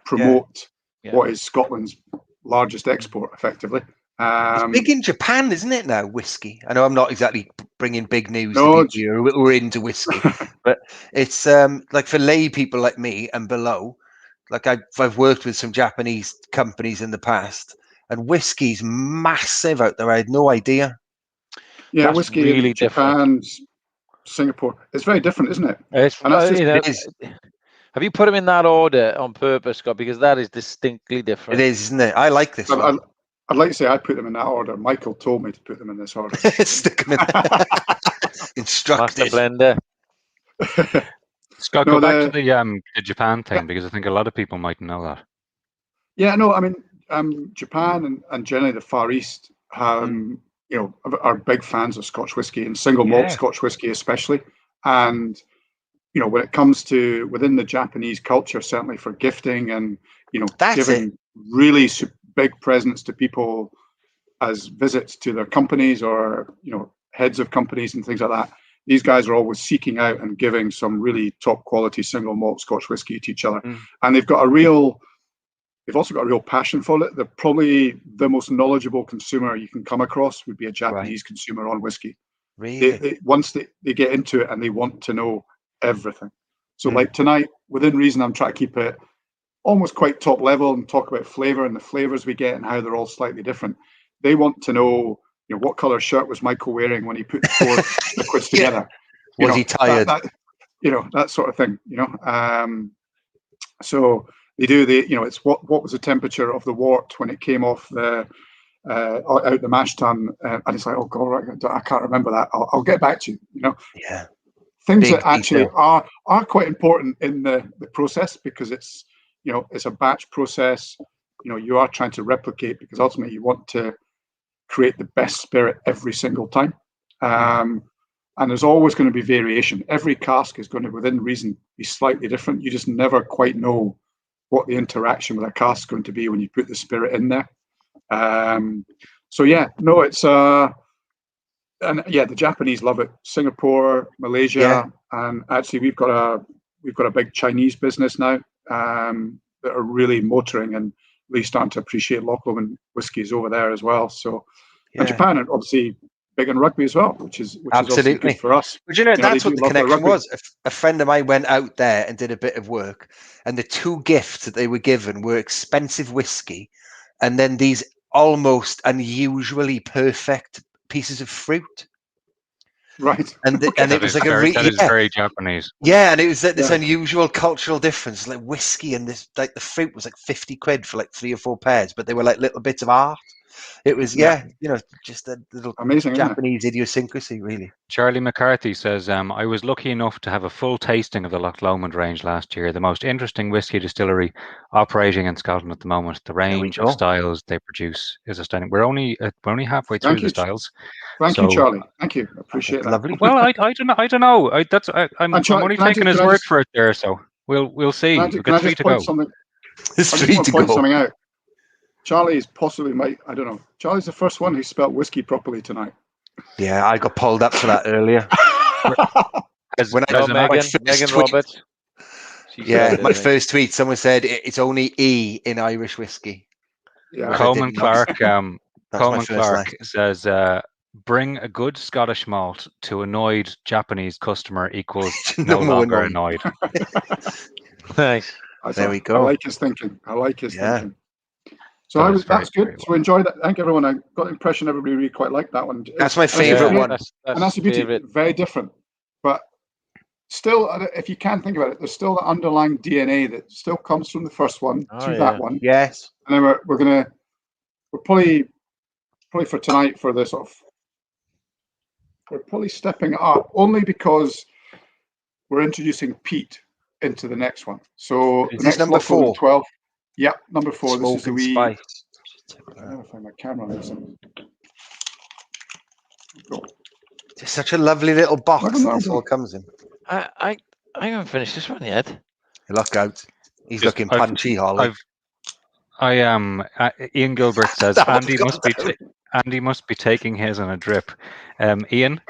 F: promote what is Scotland's largest export, effectively.
A: It's big in Japan, isn't it, now, whiskey? I know I'm not exactly bringing big news to people who are into whiskey, but it's like for lay people like me and below, like I've worked with some Japanese companies in the past, and whiskey's massive out there. I had no idea.
F: Yeah,
D: That's
F: whiskey
D: really
F: in Japan's Singapore. It's very different, isn't it?
D: It's,
F: And that's just,
A: It is.
D: have you put them in that order on purpose, Scott? Because that is distinctly different.
A: It is, isn't it? I like this one.
F: I'd like to say I put them in that order. Michael told me to put them in this order.
A: Stick them in. Instructed.
D: Master blender.
E: Scott, go back to the Japan thing, because I think a lot of people might know that.
F: Yeah, no, I mean, Japan and generally the Far East, you know, are big fans of Scotch whisky and single malt Scotch whisky especially. And you know, when it comes to within the Japanese culture, certainly for gifting and you know, giving really big presents to people as visits to their companies or you know, heads of companies and things like that. These guys are always seeking out and giving some really top quality single malt Scotch whisky to each other, and they've also got a real passion for it. They're probably the most knowledgeable consumer you can come across would be a Japanese consumer on whiskey. Really? Once they get into it and they want to know everything. So like tonight, within reason, I'm trying to keep it almost quite top level and talk about flavor and the flavors we get and how they're all slightly different. They want to know, you know, what color shirt was Michael wearing when he put the four liquids together?
A: Was he tired?
F: You know, that sort of thing, you know. So they do you know, it's what was the temperature of the wort when it came off the out the mash tun, and it's like, oh god, I can't remember that. I'll get back to you, you know.
A: Yeah.
F: Things
A: Big
F: that actually
A: detail.
F: are quite important in the process, because it's, you know, it's a batch process. You know, you are trying to replicate, because ultimately you want to create the best spirit every single time. And there's always going to be variation. Every cask is going to, within reason, be slightly different. You just never quite know what the interaction with a cask is going to be when you put the spirit in there. So yeah, no, it's and yeah, the Japanese love it. Singapore, Malaysia, and actually we've got a big Chinese business now that are really motoring and really starting to appreciate Loch Lomond whiskies over there as well. So, and Japan are obviously big in rugby as well, which is obviously good for us.
A: But you know, that's what the connection was. A friend of mine went out there and did a bit of work, and the two gifts that they were given were expensive whiskey and then these almost unusually perfect pieces of fruit.
F: Right.
A: And it was like
E: that is very Japanese.
A: Yeah, and it was this unusual cultural difference, like whiskey and this, like the fruit was like 50 quid for like 3 or 4 pairs, but they were like little bits of art. It was, you know, just a little
F: amazing
A: Japanese idiosyncrasy, really.
E: Charlie McCarthy says, I was lucky enough to have a full tasting of the Loch Lomond range last year, the most interesting whiskey distillery operating in Scotland at the moment. The range of styles they produce is astounding. We're only halfway through the styles.
F: Thank you, Charlie. Thank you. Appreciate that.
A: Lovely.
E: Well, I don't know. I'm only taking his word for it there, so we'll see. We've got 3 to go.
A: There's 3 to go.
F: Point something out. Charlie is possibly I don't know. Charlie's the first one who spelled whiskey properly tonight.
A: Yeah, I got pulled up for that earlier.
D: When I got Megan Roberts.
A: My first tweet, someone said it's only E in Irish whiskey.
E: Yeah. Coleman Clark says, bring a good Scottish malt to annoyed Japanese customer equals no longer annoyed.
D: Nice.
A: There we go.
F: I like his thinking. Thinking. So that's good. So enjoy that. I think everyone, I got the impression everybody really quite liked that one.
A: That's my favorite one.
F: And that's the beauty. Very different. But still, if you can think about it, there's still the underlying DNA that still comes from the first one to that one.
A: Yes.
F: And then we're probably for tonight for the sort of, we're probably stepping it up only because we're introducing peat into the next one. So
A: is this number 4?
F: 12. Yeah, number 4.
A: Smoke
F: this is the wee.
A: Spice.
F: I gotta find my camera on this.
A: It's such a lovely little box that this all comes in.
D: I haven't finished this one yet.
A: Look out. He's looking punchy, Holly.
E: I am. Ian Gilbert says Andy must be taking his on a drip. Ian,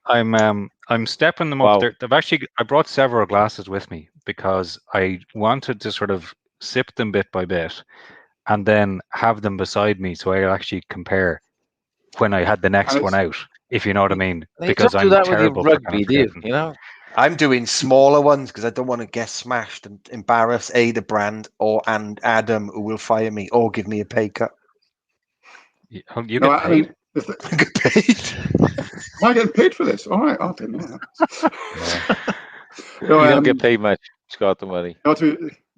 E: I'm stepping them up. I brought several glasses with me because I wanted to sort of sip them bit by bit and then have them beside me so I could actually compare when I had the next one out, if you know what I mean. Because I'm terrible for
D: rugby, do you know?
A: I'm doing smaller ones because I don't want to get smashed and embarrass the brand and Adam, who will fire me or give me a pay cut.
E: You get paid?
A: Get paid.
F: Am I getting paid for this? All right, I didn't know that. No,
D: You don't get paid much, Scott. Don't worry.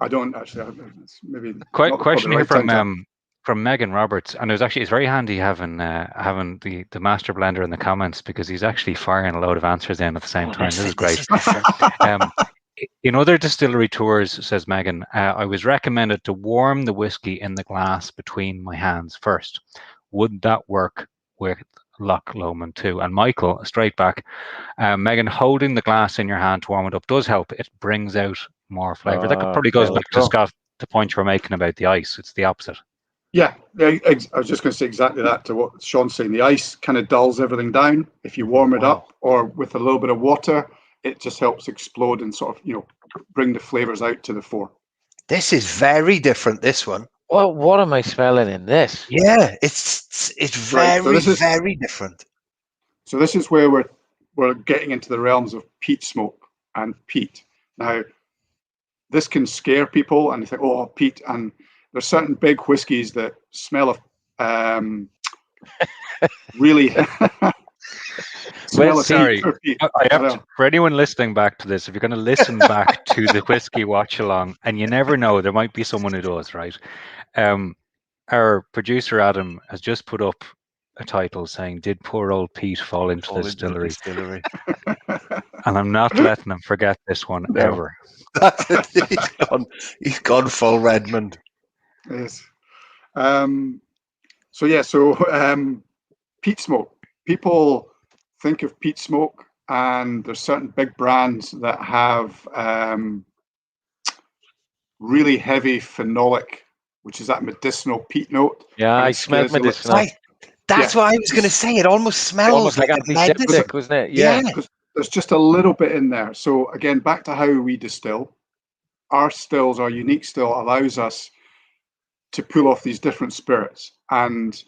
F: I don't actually. Maybe
E: Question here
F: right
E: from Megan Roberts, and it's very handy having the master blender in the comments, because he's actually firing a load of answers in at the same time. This is great. In other distillery tours, says Megan, I was recommended to warm the whiskey in the glass between my hands first. Would that work with Loch Lomond too? And Michael, straight back, Megan, holding the glass in your hand to warm it up does help. It brings out more flavour. That probably goes back to Scott, the point you were making about the ice. It's the opposite.
F: Yeah, I was just going to say exactly that to what Sean's saying. The ice kind of dulls everything down. If you warm it up or with a little bit of water, it just helps explode and sort of, bring the flavours out to the fore.
A: This is very different, this one.
D: Well, what am I smelling in this?
A: Yeah, it's very, very different.
F: So this is where we're getting into the realms of peat smoke and peat. Now, this can scare people and they think, oh, peat. And there's certain big whiskies that smell of really...
E: Sorry, I have to, for anyone listening back to this, if you're going to listen back to the whiskey watch along, and you never know, there might be someone who does, right? Our producer Adam has just put up a title saying, "Did poor old Pete fall into the distillery?" And I'm not letting him forget this one ever.
A: He's gone full Redmond.
F: Yes. Peat smoke. People think of peat smoke, and there's certain big brands that have really heavy phenolic, which is that medicinal peat note.
D: Yeah, I smelled medicinal.
A: That's what I was going to say. It almost smells like
D: antiseptic, wasn't it? Yeah.
F: There's just a little bit in there. So again, back to how we distill. Our unique still allows us to pull off these different spirits. And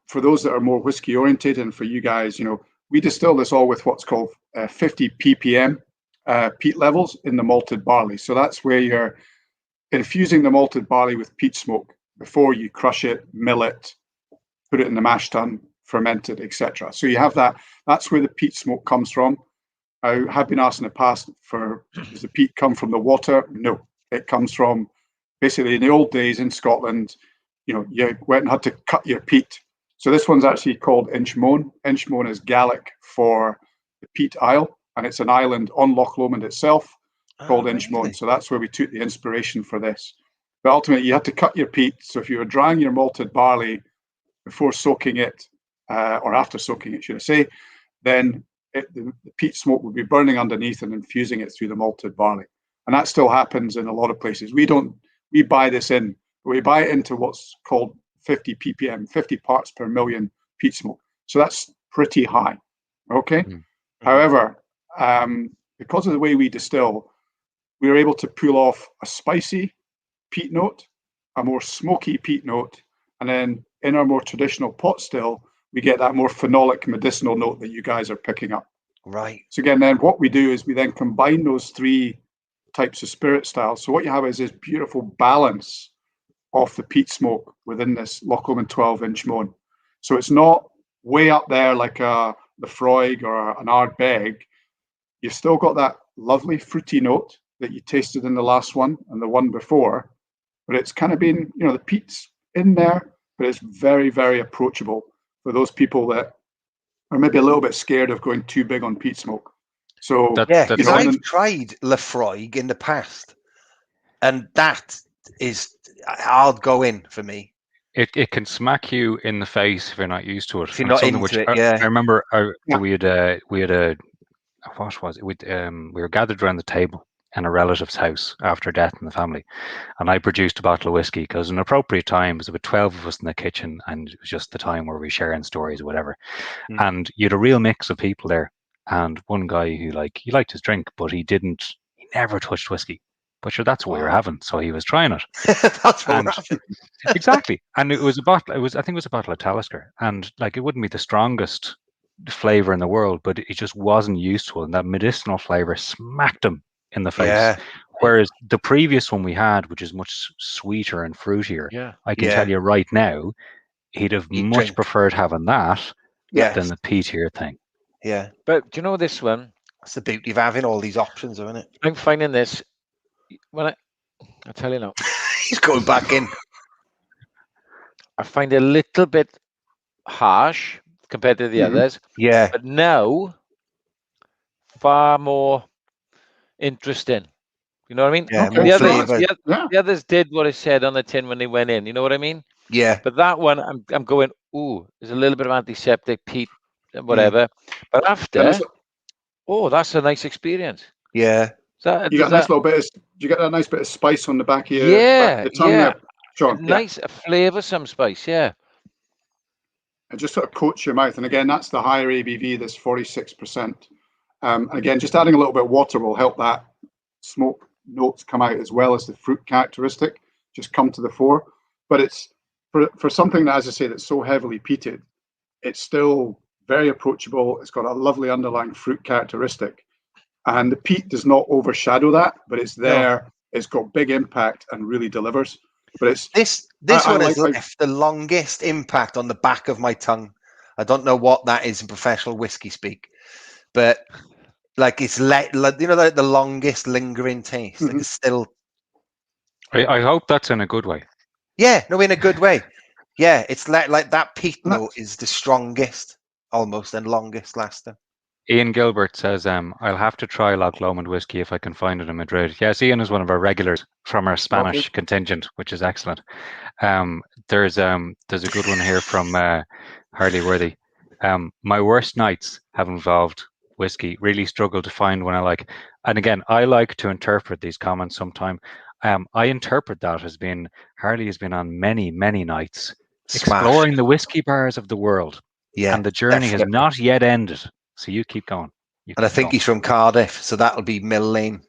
F: for those that are more whiskey oriented, and for you guys, we distill this all with what's called 50 ppm peat levels in the malted barley. So that's where you're infusing the malted barley with peat smoke before you crush it, mill it, put it in the mash tun, ferment it, etc. So you have that. That's where the peat smoke comes from. I have been asked in the past, does the peat come from the water? No, it comes from basically in the old days in Scotland, you went and had to cut your peat. So this one's actually called Inchmurrin. Inchmurrin is Gaelic for the Peat Isle, and it's an island on Loch Lomond itself called Inchmurrin. Really? So that's where we took the inspiration for this. But ultimately, you had to cut your peat. So if you were drying your malted barley before soaking it, or after soaking it, should I say, then the peat smoke would be burning underneath and infusing it through the malted barley. And that still happens in a lot of places. We buy this in, but we buy it into what's called 50 ppm, 50 parts per million peat smoke. So that's pretty high. Okay. Mm-hmm. However, because of the way we distill, we are able to pull off a spicy peat note, a more smoky peat note, and then in our more traditional pot still, we get that more phenolic medicinal note that you guys are picking up.
A: Right.
F: So again, then what we do is we then combine those three types of spirit styles. So what you have is this beautiful balance of the peat smoke within this Loch Lomond 12-Inchmurrin. So it's not way up there like the Freud or an Ardbeg. You've still got that lovely fruity note that you tasted in the last one and the one before, but it's kind of been, the peat's in there, but it's very, very approachable for those people that are maybe a little bit scared of going too big on peat smoke. So
A: because I've tried Lefroy in the past, and that is hard going for me.
E: It can smack you in the face if you're not used to it.
A: If you're not into it, yeah.
E: I remember we had a what was it? We were gathered around the table in a relative's house after death in the family, and I produced a bottle of whiskey because an appropriate time was about 12 of us in the kitchen, and it was just the time where we sharing stories or whatever. And you had a real mix of people there, and one guy who he liked his drink, but he never touched whiskey. But sure, that's what we were having, so he was trying it.
A: That's what we're having.
E: Exactly. And it was a bottle. I think it was a bottle of Talisker, and it wouldn't be the strongest flavor in the world, but he just wasn't used to it, and that medicinal flavor smacked him in the face.
A: Yeah.
E: Whereas the previous one we had, which is much sweeter and fruitier, I can tell you right now, he'd have
A: He'd
E: much
A: drink.
E: preferred having that
A: Yes.
E: than the Peated thing.
A: Yeah.
D: But do you know this one?
A: That's the beauty of having all these options, isn't it?
D: I'm finding this when I tell you now,
A: He's going back in.
D: I find it a little bit harsh compared to the others.
A: Yeah.
D: But now, far more interesting. You know what I mean?
A: Yeah,
F: Okay,
A: more
D: The others,
A: flavour.
D: the others did what it said on the tin when they went in. You know what I mean?
A: Yeah.
D: But that one, I'm going, ooh, there's a little bit of antiseptic, peat, whatever. But after, that's a nice experience.
A: Yeah.
F: You got a nice little bit of, you get a nice bit of spice on the back of your, back of the tongue there, Sean.
D: Nice, a flavour, some spice, yeah.
F: And just sort of coats your mouth. And again, that's the higher ABV, this 46%. Again, just adding a little bit of water will help that smoke notes come out, as well as the fruit characteristic just come to the fore. But it's for something that, as I say, that's so heavily peated, it's still very approachable. It's got a lovely underlying fruit characteristic, and the peat does not overshadow that, but it's there. No. It's got big impact and really delivers. But it's
A: this one has left the longest impact on the back of my tongue. I don't know what that is in professional whiskey speak, but like it's like the longest lingering taste. Like it's still.
E: I hope that's in a good way.
A: Yeah, no, in a good way. Yeah, it's like that peat note is the strongest, almost, and longest lasting.
E: Ian Gilbert says, I'll have to try Loch Lomond Whiskey if I can find it in Madrid. Yes, Ian is one of our regulars from our Spanish contingent, which is excellent. There's a good one here from Harley Worthy. My worst nights have involved whiskey. Really struggle to find one I like. And again, I like to interpret these comments sometime. I interpret that as being Harley has been on many, many nights exploring the whiskey bars of the world. Yeah, and the journey has not yet ended. So you keep going.
A: And I think he's from Cardiff, so that'll be Mill Lane.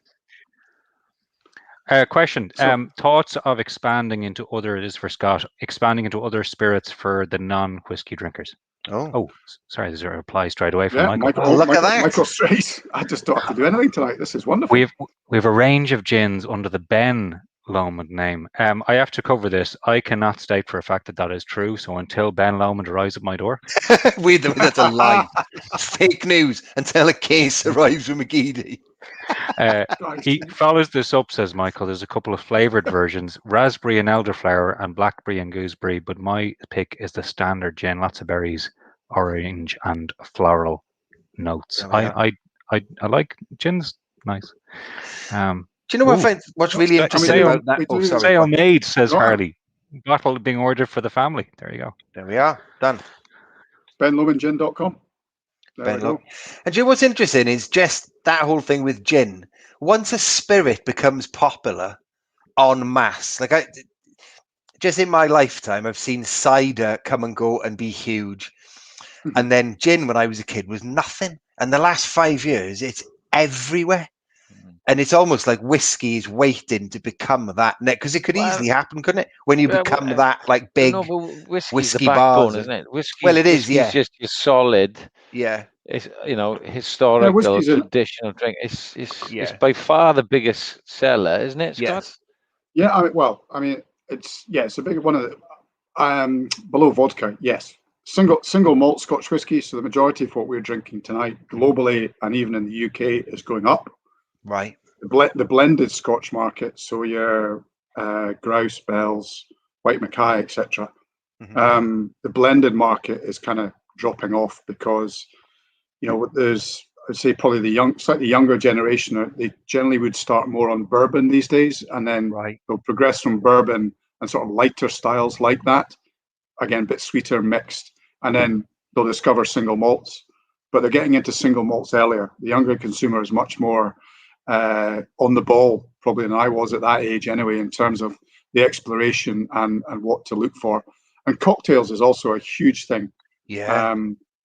E: Question. Thoughts of expanding into other, it is for Scott, expanding into other spirits for the non-whiskey drinkers? Oh, sorry, there's a reply straight away from Michael.
A: Oh, look at that.
F: Michael straight. I just don't have to do anything tonight. This is wonderful.
E: We have a range of gins under the Ben Lomond name. I have to cover this. I cannot state for a fact that is true. So until Ben Lomond arrives at my door,
A: that's a lie. Fake news until a case arrives with McGeady.
E: He follows this up, says Michael. There's a couple of flavored versions: raspberry and elderflower, and blackberry and gooseberry. But my pick is the standard gin, lots of berries, orange, and floral notes. I like gins. Nice.
A: Do you know what's really interesting about that?
E: Sale made, says Harley. Bottle being ordered for the family. There you go.
A: There we are. Done.
F: BenLomondGin.com.
A: And do you know what's interesting is just that whole thing with gin. Once a spirit becomes popular en masse, like just in my lifetime, I've seen cider come and go and be huge. And then gin, when I was a kid, was nothing. And the last 5 years, it's everywhere. And it's almost like whiskey is waiting to become that, because it could easily happen, couldn't it? When you become that like big whiskey bars,
D: isn't it?
A: It is. Yeah,
D: just your solid.
A: Yeah,
D: it's historical traditional drink. It's by far the biggest seller, isn't it, Scott?
F: Yes. Yeah, it's a big one of the below vodka. Yes, single malt Scotch whiskey. So the majority of what we're drinking tonight, globally and even in the UK, is going up.
A: Right.
F: The blended Scotch market, so your Grouse, Bells, White Mackay, etc. The blended market is kind of dropping off because, there's, I'd say probably the slightly younger generation, they generally would start more on bourbon these days, and then they'll progress from bourbon and sort of lighter styles like that, again, a bit sweeter mixed, and then they'll discover single malts. But they're getting into single malts earlier. The younger consumer is much more on the ball probably than I was at that age anyway, in terms of the exploration and what to look for. And cocktails is also a huge thing.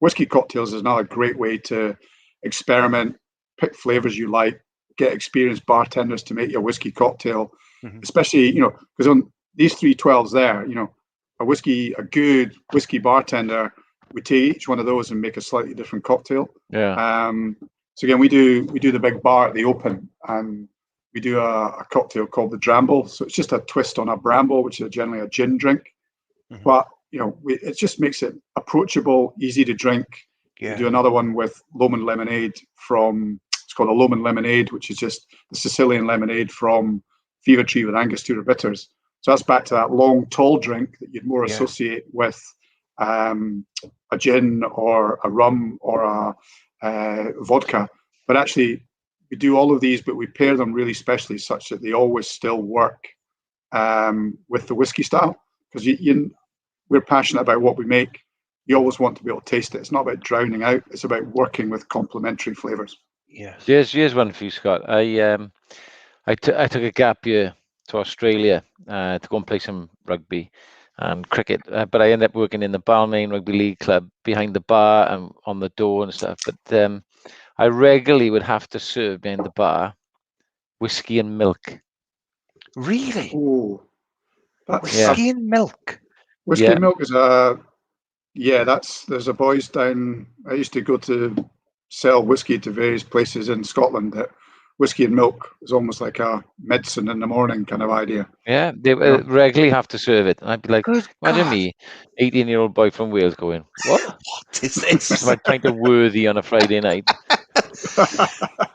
F: Whiskey cocktails is another great way to experiment, pick flavors you like, get experienced bartenders to make your whiskey cocktail, especially, because on these 312s there, a good whiskey bartender would take each one of those and make a slightly different cocktail. So again, we do the big bar at the Open, and we do a cocktail called the Dramble. So it's just a twist on a bramble, which is generally a gin drink. But it just makes it approachable, easy to drink.
A: Yeah.
F: We do another one with Lomond lemonade it's called a Lomond lemonade, which is just the Sicilian lemonade from Fever Tree with Angostura bitters. So that's back to that long, tall drink that you'd more associate with a gin or a rum or a vodka. But actually, we do all of these, but we pair them really specially such that they always still work with the whiskey style. Because we're passionate about what we make. You always want to be able to taste it. It's not about drowning out. It's about working with complementary flavors.
A: Yes.
D: Here's one for you, Scott. I took a gap year to Australia to go and play some rugby and cricket, but I ended up working in the Balmain Rugby League club behind the bar and on the door and stuff. But I regularly would have to serve behind the bar whiskey and milk.
A: Really?
F: Oh,
A: whiskey and milk.
F: Whiskey and milk is there's a boys down. I used to go to sell whiskey to various places in Scotland that whiskey and milk is almost like a medicine in the morning kind of idea.
D: Yeah, they regularly have to serve it. And I'd be like, imagine me, 18-year-old boy from Wales going, what
A: is this?
D: Am I trying to worthy on a Friday night?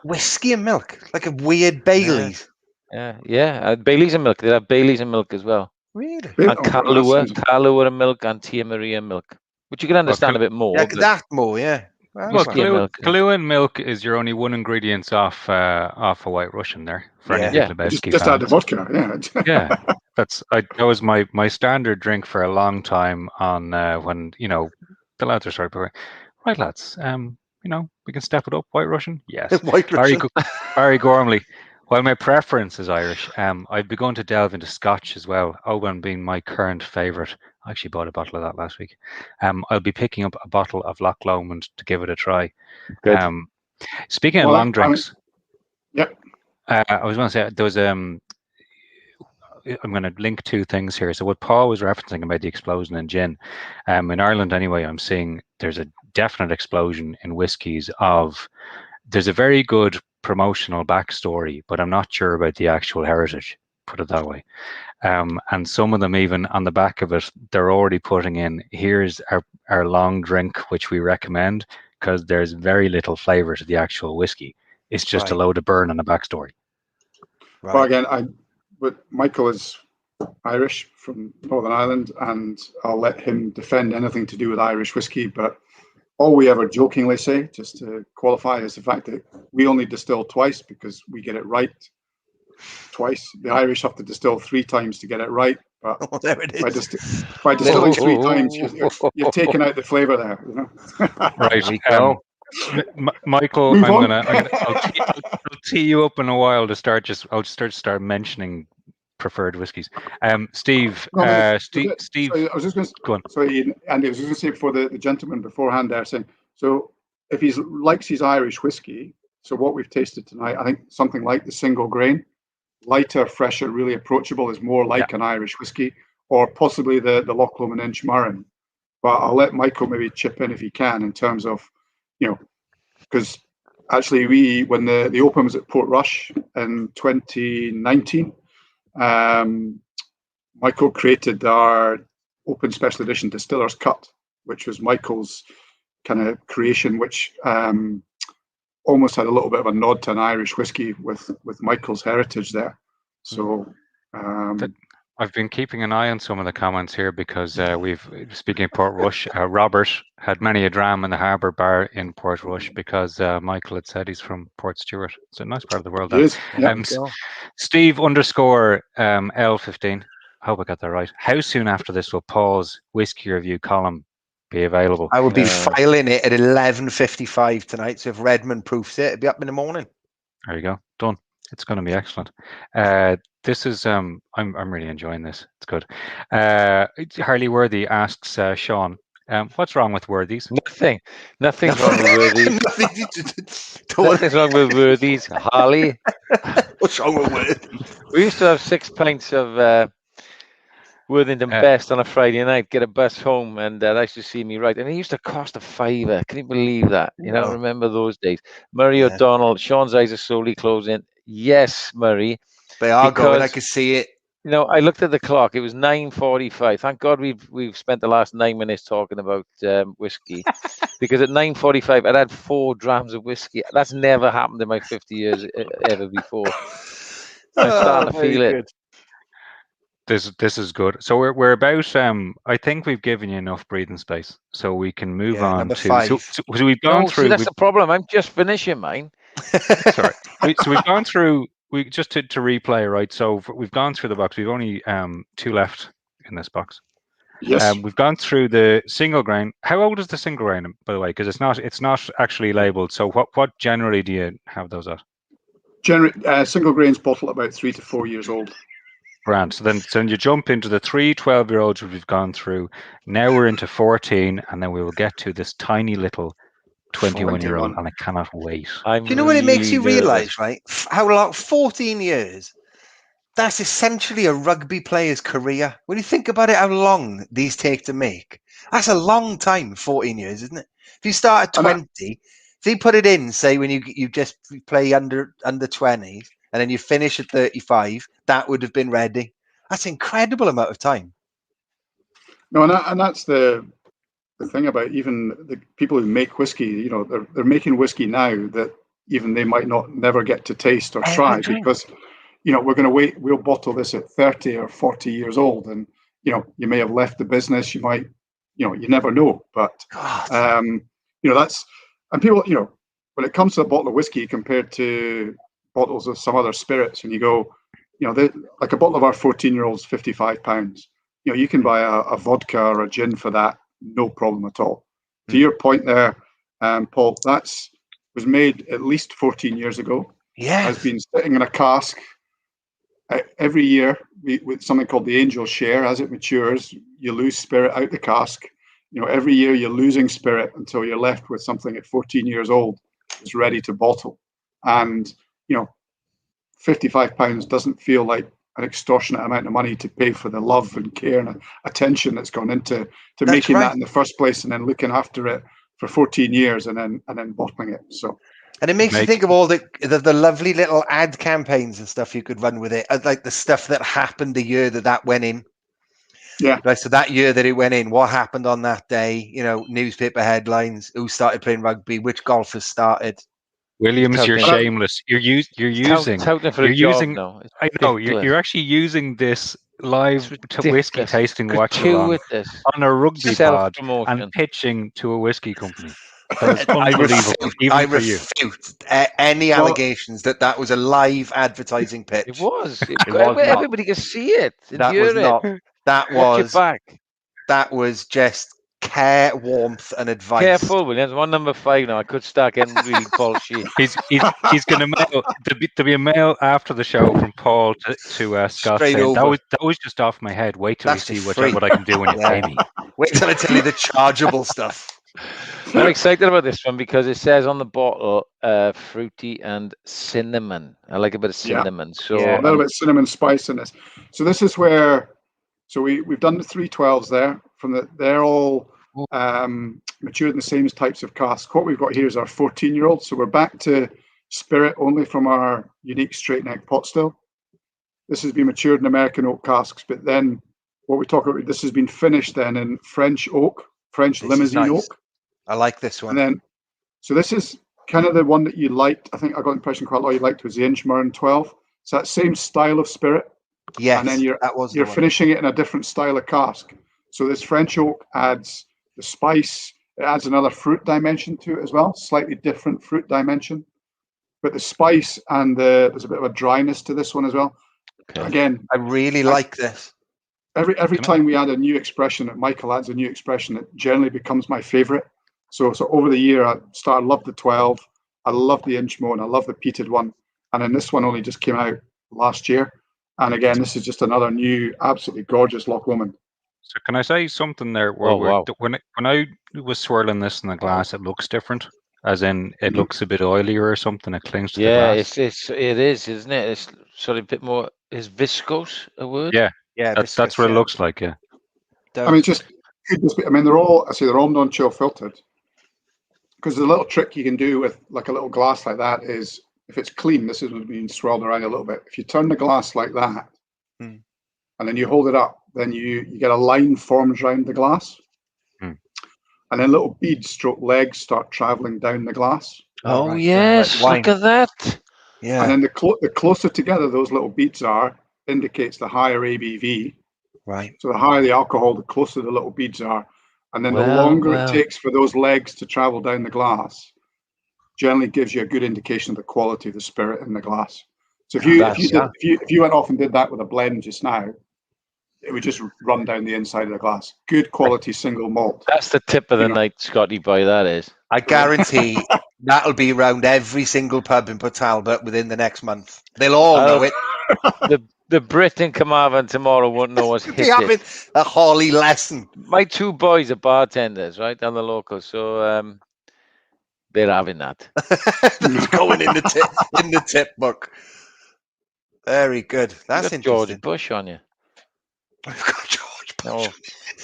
A: Whiskey and milk, like a weird Baileys.
D: Yeah. Baileys and milk. They have Baileys and milk as well.
A: Really?
D: And Kahlua and milk and Tia Maria milk, which you can understand a bit more.
A: Yeah, that more, yeah.
E: Well, Kahlua and milk is your only one ingredient off a White Russian there. For any Lebowski
F: just add the vodka,
E: yeah. That was my standard drink for a long time on when the lads are starting. Right, lads, we can step it up. White Russian, yes.
A: White Russian.
E: Barry Gormley. While my preference is Irish, I've begun to delve into Scotch as well. Oban being my current favourite. I actually bought a bottle of that last week. I'll be picking up a bottle of Loch Lomond to give it a try.
D: Good.
E: Speaking of long drinks,
F: I
E: was going to say there was I'm going to link two things here. So what Paul was referencing about the explosion in gin, in Ireland anyway, I'm seeing there's a definite explosion in whiskies there's a very good promotional backstory, but I'm not sure about the actual heritage, put it that way. And some of them, even on the back of it, they're already putting in, here's our long drink, which we recommend, because there's very little flavour to the actual whiskey. It's just a load of burn and a backstory.
F: Right. Well, again, but Michael is Irish from Northern Ireland, and I'll let him defend anything to do with Irish whiskey, but all we ever jokingly say, just to qualify, is the fact that we only distill twice because we get it right twice. The Irish have to distill 3 times to get it right. But
A: there it is.
F: By distilling 3 times, you're taking out the flavour there.
E: Right. Michael, I'll tee you up in a while to start. I'll start mentioning preferred whiskies. Steve. Steve.
F: Sorry, I was just going to go on. Sorry, Andy. I was just going to say before the gentleman beforehand there saying, so if he likes his Irish whiskey, so what we've tasted tonight, I think something like the single grain, lighter, fresher, really approachable, is more like an Irish whiskey, or possibly the Loch Lomond Inchmurrin. But I'll let Michael maybe chip in if he can in terms of, because actually when the Open was at Portrush in 2019. Michael created our Open Special Edition Distiller's Cut, which was Michael's kind of creation, which almost had a little bit of a nod to an Irish whiskey with Michael's heritage there. So
E: I've been keeping an eye on some of the comments here because speaking of Portrush, Robert had many a dram in the Harbour Bar in Portrush because Michael had said he's from Portstewart. It's a nice part of the world. Steve _L15. I hope I got that right. How soon after this will Paul's whiskey review column be available?
A: I will be filing it at 11:55 tonight. So if Redmond proofs it, it'll be up in the morning.
E: There you go. Done. It's going to be excellent. This is I'm really enjoying this. It's good. Harley Worthy asks Sean, what's wrong with Worthies?
D: Nothing's wrong with Worthies. Nothing's wrong with Worthies. Harley,
A: what's wrong with Worthies?
D: We used to have 6 pints of Worthington Best on a Friday night, get a bus home, and that used to see me right. And it used to cost £5. Can you believe that? Remember those days? Murray O'Donnell, Sean's eyes are slowly closing. Yes, Murray.
A: They are going. I can see it.
D: You know, I looked at the clock. It was 9:45. Thank God we've spent the last 9 minutes talking about whiskey, because at 9:45 I'd had 4 drams of whiskey. That's never happened in my 50 years ever before. I'm starting to feel it.
E: This is good. So we're about. I think we've given you enough breathing space, so we can move on
A: number
E: to.
A: 5.
E: So we've gone through.
D: See, that's the problem. I'm just finishing mine.
E: Sorry. So we've gone through. We just to replay, right? So we've gone through the box. We've only 2 left in this box.
F: Yes.
E: We've gone through the single grain. How old is the single grain, by the way? Because it's not actually labelled. So what generally do you have those at?
F: Generally, single grains bottle about 3 to 4 years old.
E: Grand. So then you jump into the 3 12-year-olds which we've gone through. Now we're into 14, and then we will get to this tiny little 21-year-old, and I cannot wait.
A: Do you know what it makes you realise, right? How long? 14 years. That's essentially a rugby player's career. When you think about it, how long these take to make, that's a long time. 14 years, isn't it? If you start at 20, if you put it in, say when you just play under 20s, and then you finish at 35, that would have been ready. That's an incredible amount of time.
F: No, and that's the thing about even the people who make whiskey. You know, they're making whiskey now that even they might never get to taste or try, because you know, we're going to wait. We'll bottle this at 30 or 40 years old, and you know, you may have left the business. You might, you know, you never know. But you know, that's, and people, you know, when it comes to a bottle of whiskey compared to bottles of some other spirits, and you go, you know, like a bottle of our 14-year-old's £55. You know, you can buy a vodka or a gin for that, no problem at all. To your point there, Paul, was made at least 14 years ago.
A: Yeah,
F: has been sitting in a cask. Every year, with something called the angel share. As it matures, you lose spirit out the cask. You know, every year you're losing spirit until you're left with something at 14 years old that's ready to bottle. And you know, £55 doesn't feel like an extortionate amount of money to pay for the love and care and attention that's gone into making that in the first place, and then looking after it for 14 years and then bottling it. So.
A: And it makes you think of all the lovely little ad campaigns and stuff you could run with it, like the stuff that happened the year that went in.
F: Yeah.
A: Right. So that year that it went in, what happened on that day? You know, newspaper headlines: who started playing rugby? Which golfers started?
E: Williams, you're shameless. You're using.
D: No,
E: I know you're actually using this live whiskey tasting watch along on a rugby pod and pitching to a whiskey company. That's unbelievable.
A: I refute any allegations that was a live advertising pitch.
D: It was. Everybody can see it.
A: That was not. That was just care, warmth, and advice.
D: Careful, Williams. I'm on number 5 now. I could start getting really bullshit.
E: He's going to mail. There'll be a mail after the show from Paul to Scott
A: straight
E: saying,
A: over.
E: That was just off my head. Wait till you see what I can do when you pay me.
A: Wait till I tell you the chargeable stuff.
D: I'm excited about this one because it says on the bottle fruity and cinnamon. I like a bit of cinnamon. So
F: a little bit of cinnamon spice in this. So this is where, so we've done the 312s there. They're all matured in the same types of casks. What we've got here is our 14-year-old. So we're back to spirit only from our unique straight neck pot still. This has been matured in American oak casks, but then what we talk about, this has been finished then in French oak, French limousine oak.
A: I like this one.
F: And then, so this is kind of the one that you liked. I think I got the impression quite a lot you liked was the Inchmurrin 12. So that same style of spirit.
A: Yes,
F: and then you're finishing it in a different style of cask. So this French oak adds the spice. It adds another fruit dimension to it as well, slightly different fruit dimension. But the spice and there's a bit of a dryness to this one as well. Okay. Again,
A: I really like this.
F: Every time we add a new expression, that Michael adds a new expression, it generally becomes my favorite. So over the year, I love the 12. I love the Inchmurrin. I love the peated one. And then this one only just came out last year. And again, this is just another new, absolutely gorgeous Loch Lomond.
E: So can I say something there? When I was swirling this in the glass, it looks different. As in, it looks a bit oilier or something. It clings to the glass.
D: It is, isn't it? It's sort of a bit more. Is viscose a word?
E: Yeah. That's what it looks like. Yeah.
F: I mean, they're all non-chill filtered. Because the little trick you can do with like a little glass like that is, if it's clean, this is being swirled around a little bit. If you turn the glass like that, and then you hold it up. Then you get a line forms around the glass, and then little beads, stroke legs, start traveling down the glass.
D: Oh,
A: right,
D: yes,
A: like
D: look at that.
A: Yeah.
F: And then the closer together those little beads are, indicates the higher ABV.
A: Right.
F: So the higher the alcohol, the closer the little beads are. And then the
D: Well,
F: longer it takes for those legs to travel down the glass, generally gives you a good indication of the quality of the spirit in the glass. So if you went off and did that with a blend just now, it would just run down the inside of the glass. Good quality single malt.
D: That's the tip of the night, Scotty boy, that is.
A: I guarantee that'll be around every single pub in Port Talbot within the next month. They'll all know it.
D: The Brit in Carmarthen tomorrow won't know what's hit
A: Be having a Holley lesson.
D: My two boys are bartenders, right, down the local, so they're having that.
A: That's going in the tip book. Very good. That's
D: got
A: interesting.
D: George Bush on you.
A: We've got George Bush.
D: No,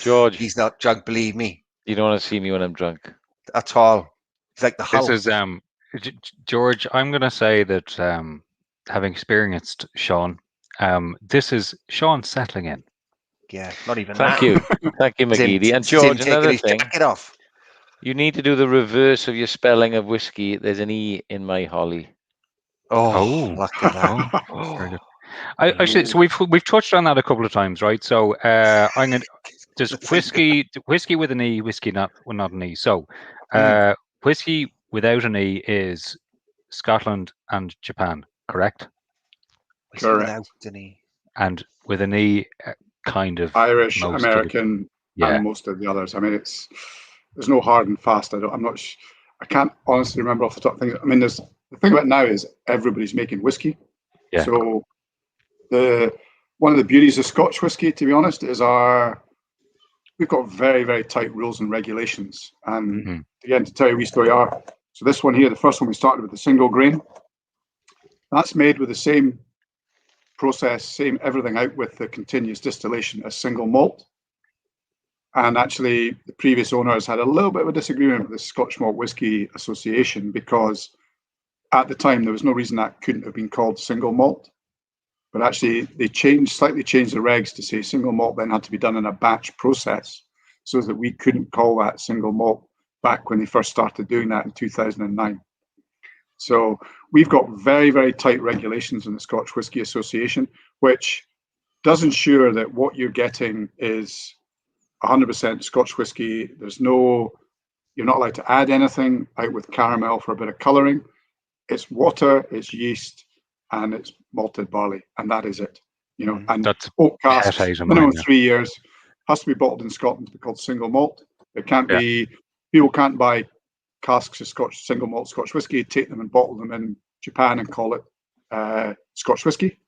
D: George.
A: He's not drunk, believe me.
D: You don't want to see me when I'm drunk.
A: At all. He's like the Hulk.
E: This is George. I'm going to say that having experienced Sean, this is Sean settling in.
A: Yeah, not even
D: Thank
A: that.
D: you, McGeady. And George, another thing.
A: Jacket off.
D: You need to do the reverse of your spelling of whiskey. There's an E in my Holly.
A: Oh, look at that.
E: Very good. Actually, so we've touched on that a couple of times, right? So I'm going to just whiskey with an E, whiskey not an E. So whiskey without an E is Scotland and Japan, correct?
F: Correct.
E: And with an E, kind of
F: Irish, American, and most of the others. I mean, there's no hard and fast. I can't honestly remember off the top of things. I mean, the thing about it now is everybody's making whiskey. Yeah. So one of the beauties of Scotch whiskey, to be honest, is we've got very, very tight rules and regulations. And again, to tell you a wee story, so this one here, the first one we started with the single grain. That's made with the same process, same everything out with the continuous distillation as single malt. And actually, the previous owners had a little bit of a disagreement with the Scotch Malt Whisky Association because at the time there was no reason that couldn't have been called single malt. But actually, they slightly changed the regs to say single malt then had to be done in a batch process, so that we couldn't call that single malt back when they first started doing that in 2009. So we've got very, very tight regulations in the Scotch Whisky Association, which does ensure that what you're getting is 100% Scotch whisky. You're not allowed to add anything out with caramel for a bit of colouring. It's water, it's yeast, and it's malted barley, and that is it. And that's oak casks, minimum 3 years, has to be bottled in Scotland to be called single malt. It can't be. People can't buy casks of single malt Scotch whisky, take them and bottle them in Japan and call it Scotch whisky.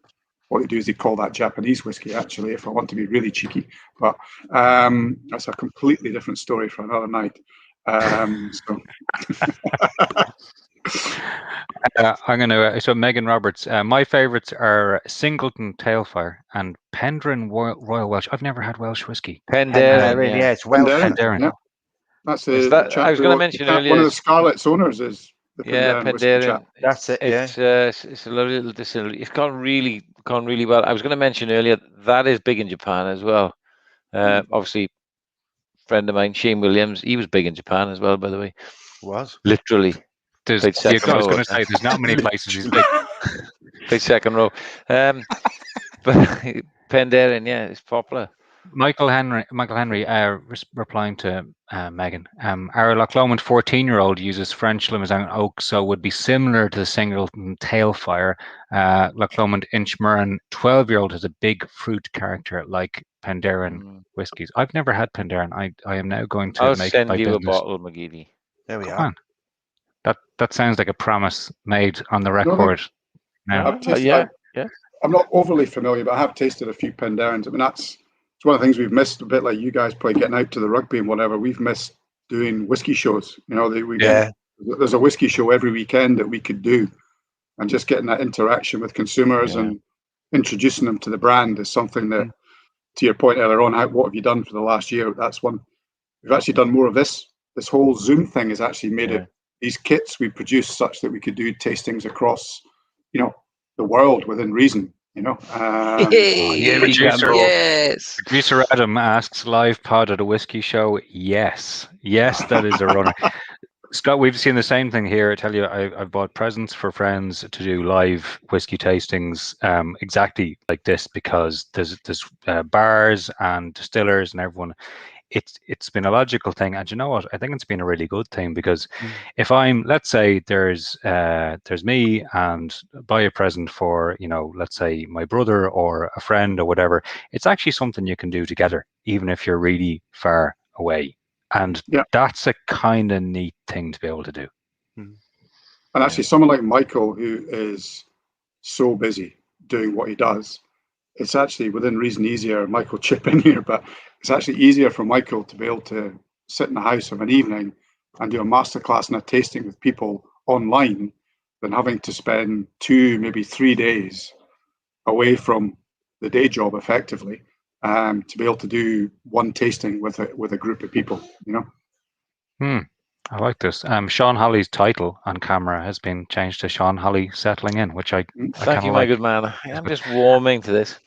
F: What they do is they call that Japanese whiskey, actually, if I want to be really cheeky. But that's a completely different story for another night.
E: So Megan Roberts, my favourites are Singleton Tailfire and Penderyn Royal Welsh. I've never had Welsh whiskey.
D: Penderyn,
A: yeah, it's Welsh.
F: Penderyn. Yeah. That's
D: I was going to mention earlier.
F: One of the Scarlet's owners is the
D: Penderyn.
A: That's it.
D: It's a little distillery. It's gone really well. I was going to mention earlier that is big in Japan as well. Obviously, friend of mine, Shane Williams, he was big in Japan as well. By the way,
A: was
D: literally.
E: I was going to say there's not many places he's big.
D: Played second row, but Penderyn, it's popular.
E: Michael Henry, replying to Megan, our Loch Lomond 14-year-old uses French Limousin oak, so would be similar to the Singleton Tailfire. Loch Lomond Inchmurrin 12-year-old has a big fruit character like Penderyn whiskies. I've never had Penderyn. I am now going to make it my business. I'll send you a
D: bottle, McGeady.
A: There we are.
E: That sounds like a promise made on the record. Now.
F: I'm not overly familiar, but I have tasted a few Penderyns. I mean, it's one of the things we've missed a bit, like you guys probably getting out to the rugby and whatever. We've missed doing whiskey shows. There's a whiskey show every weekend that we could do, and just getting that interaction with consumers and introducing them to the brand is something that, to your point earlier on, what have you done for the last year? That's one. We've actually done more of this. This whole Zoom thing has actually made it. These kits we produced such that we could do tastings across, the world within reason. You know,
E: Producer Adam asks, live pod at a whiskey show. Yes, that is a runner. Scott, we've seen the same thing here. I tell you, I've bought presents for friends to do live whiskey tastings, exactly like this, because there's bars and distillers and everyone. It's been a logical thing, and you know what? I think it's been a really good thing, because if let's say there's me, and buy a present for, let's say my brother or a friend or whatever, it's actually something you can do together, even if you're really far away, and that's a kind of neat thing to be able to do.
F: And actually, someone like Michael, who is so busy doing what he does, it's actually within reason easier. Michael, chip in here, but it's actually easier for Michael to be able to sit in the house of an evening and do a masterclass and a tasting with people online than having to spend 2, maybe 3 days away from the day job, effectively, to be able to do one tasting with a group of people.
E: I like this. Sean Holley's title on camera has been changed to Sean Holley Settling In, which I
D: thank you, my good man. I'm just warming to this.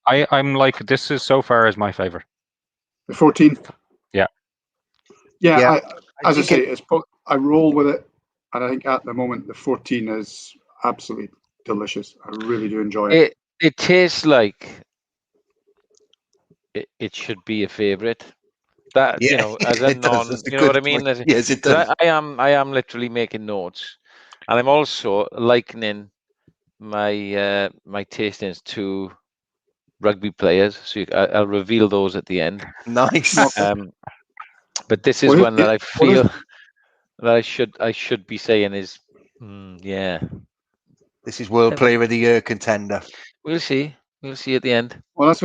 E: I'm like, this is so far is my favorite.
F: The 14.
E: Yeah.
F: As I say, I roll with it, and I think at the moment the 14 is absolutely delicious. I really do enjoy it.
D: It tastes like it should be a favorite. That as a non, you know what I mean?
A: Yes, it does.
D: I am literally making notes, and I'm also likening my my tastings to rugby players. So I'll reveal those at the end.
A: Nice.
D: But this is one that I feel that I should be saying is,
A: This is World Player of the Year contender.
D: We'll see. We'll see at the end.
F: Well, that's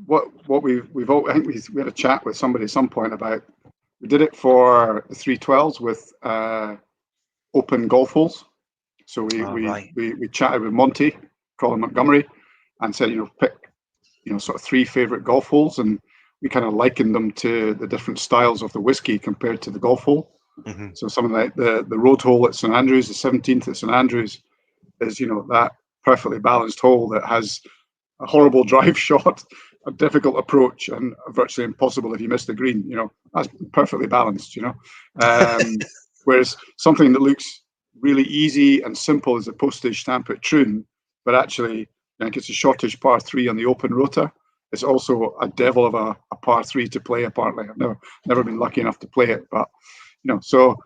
F: what we've all. I think we had a chat with somebody at some point about. We did it for the 312s with open golf holes. So we chatted with Monty, Colin Montgomery, and said, pick, sort of 3 favorite golf holes, and we kind of likened them to the different styles of the whiskey compared to the golf hole.
A: Mm-hmm.
F: So something like the road hole at St Andrews, the 17th at St Andrews, is that perfectly balanced hole that has a horrible drive shot, a difficult approach, and virtually impossible if you miss the green. That's perfectly balanced. Whereas something that looks really easy and simple as a postage stamp at Troon, but actually, I think it's a shortish par 3 on the open rota. It's also a devil of a par 3 to play. Apparently, I've never been lucky enough to play it, but so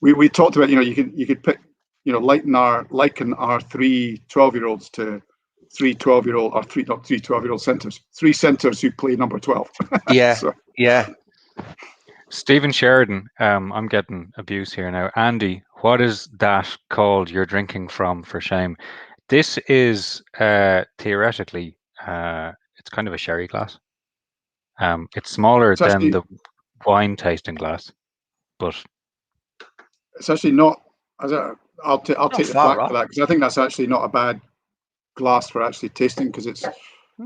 F: we talked about you could pick liken our 3 12-year-olds to 3 12-year-old or 3 12-year-old centers, 3 centers who play number 12.
A: Yeah.
E: Stephen Sheridan, I'm getting abuse here now. Andy, what is that called you're drinking from, for shame? This is theoretically, it's kind of a sherry glass. It's smaller than the wine tasting glass, but
F: it's actually not. I'll take the flak for that, because I think that's actually not a bad glass for actually tasting, because it's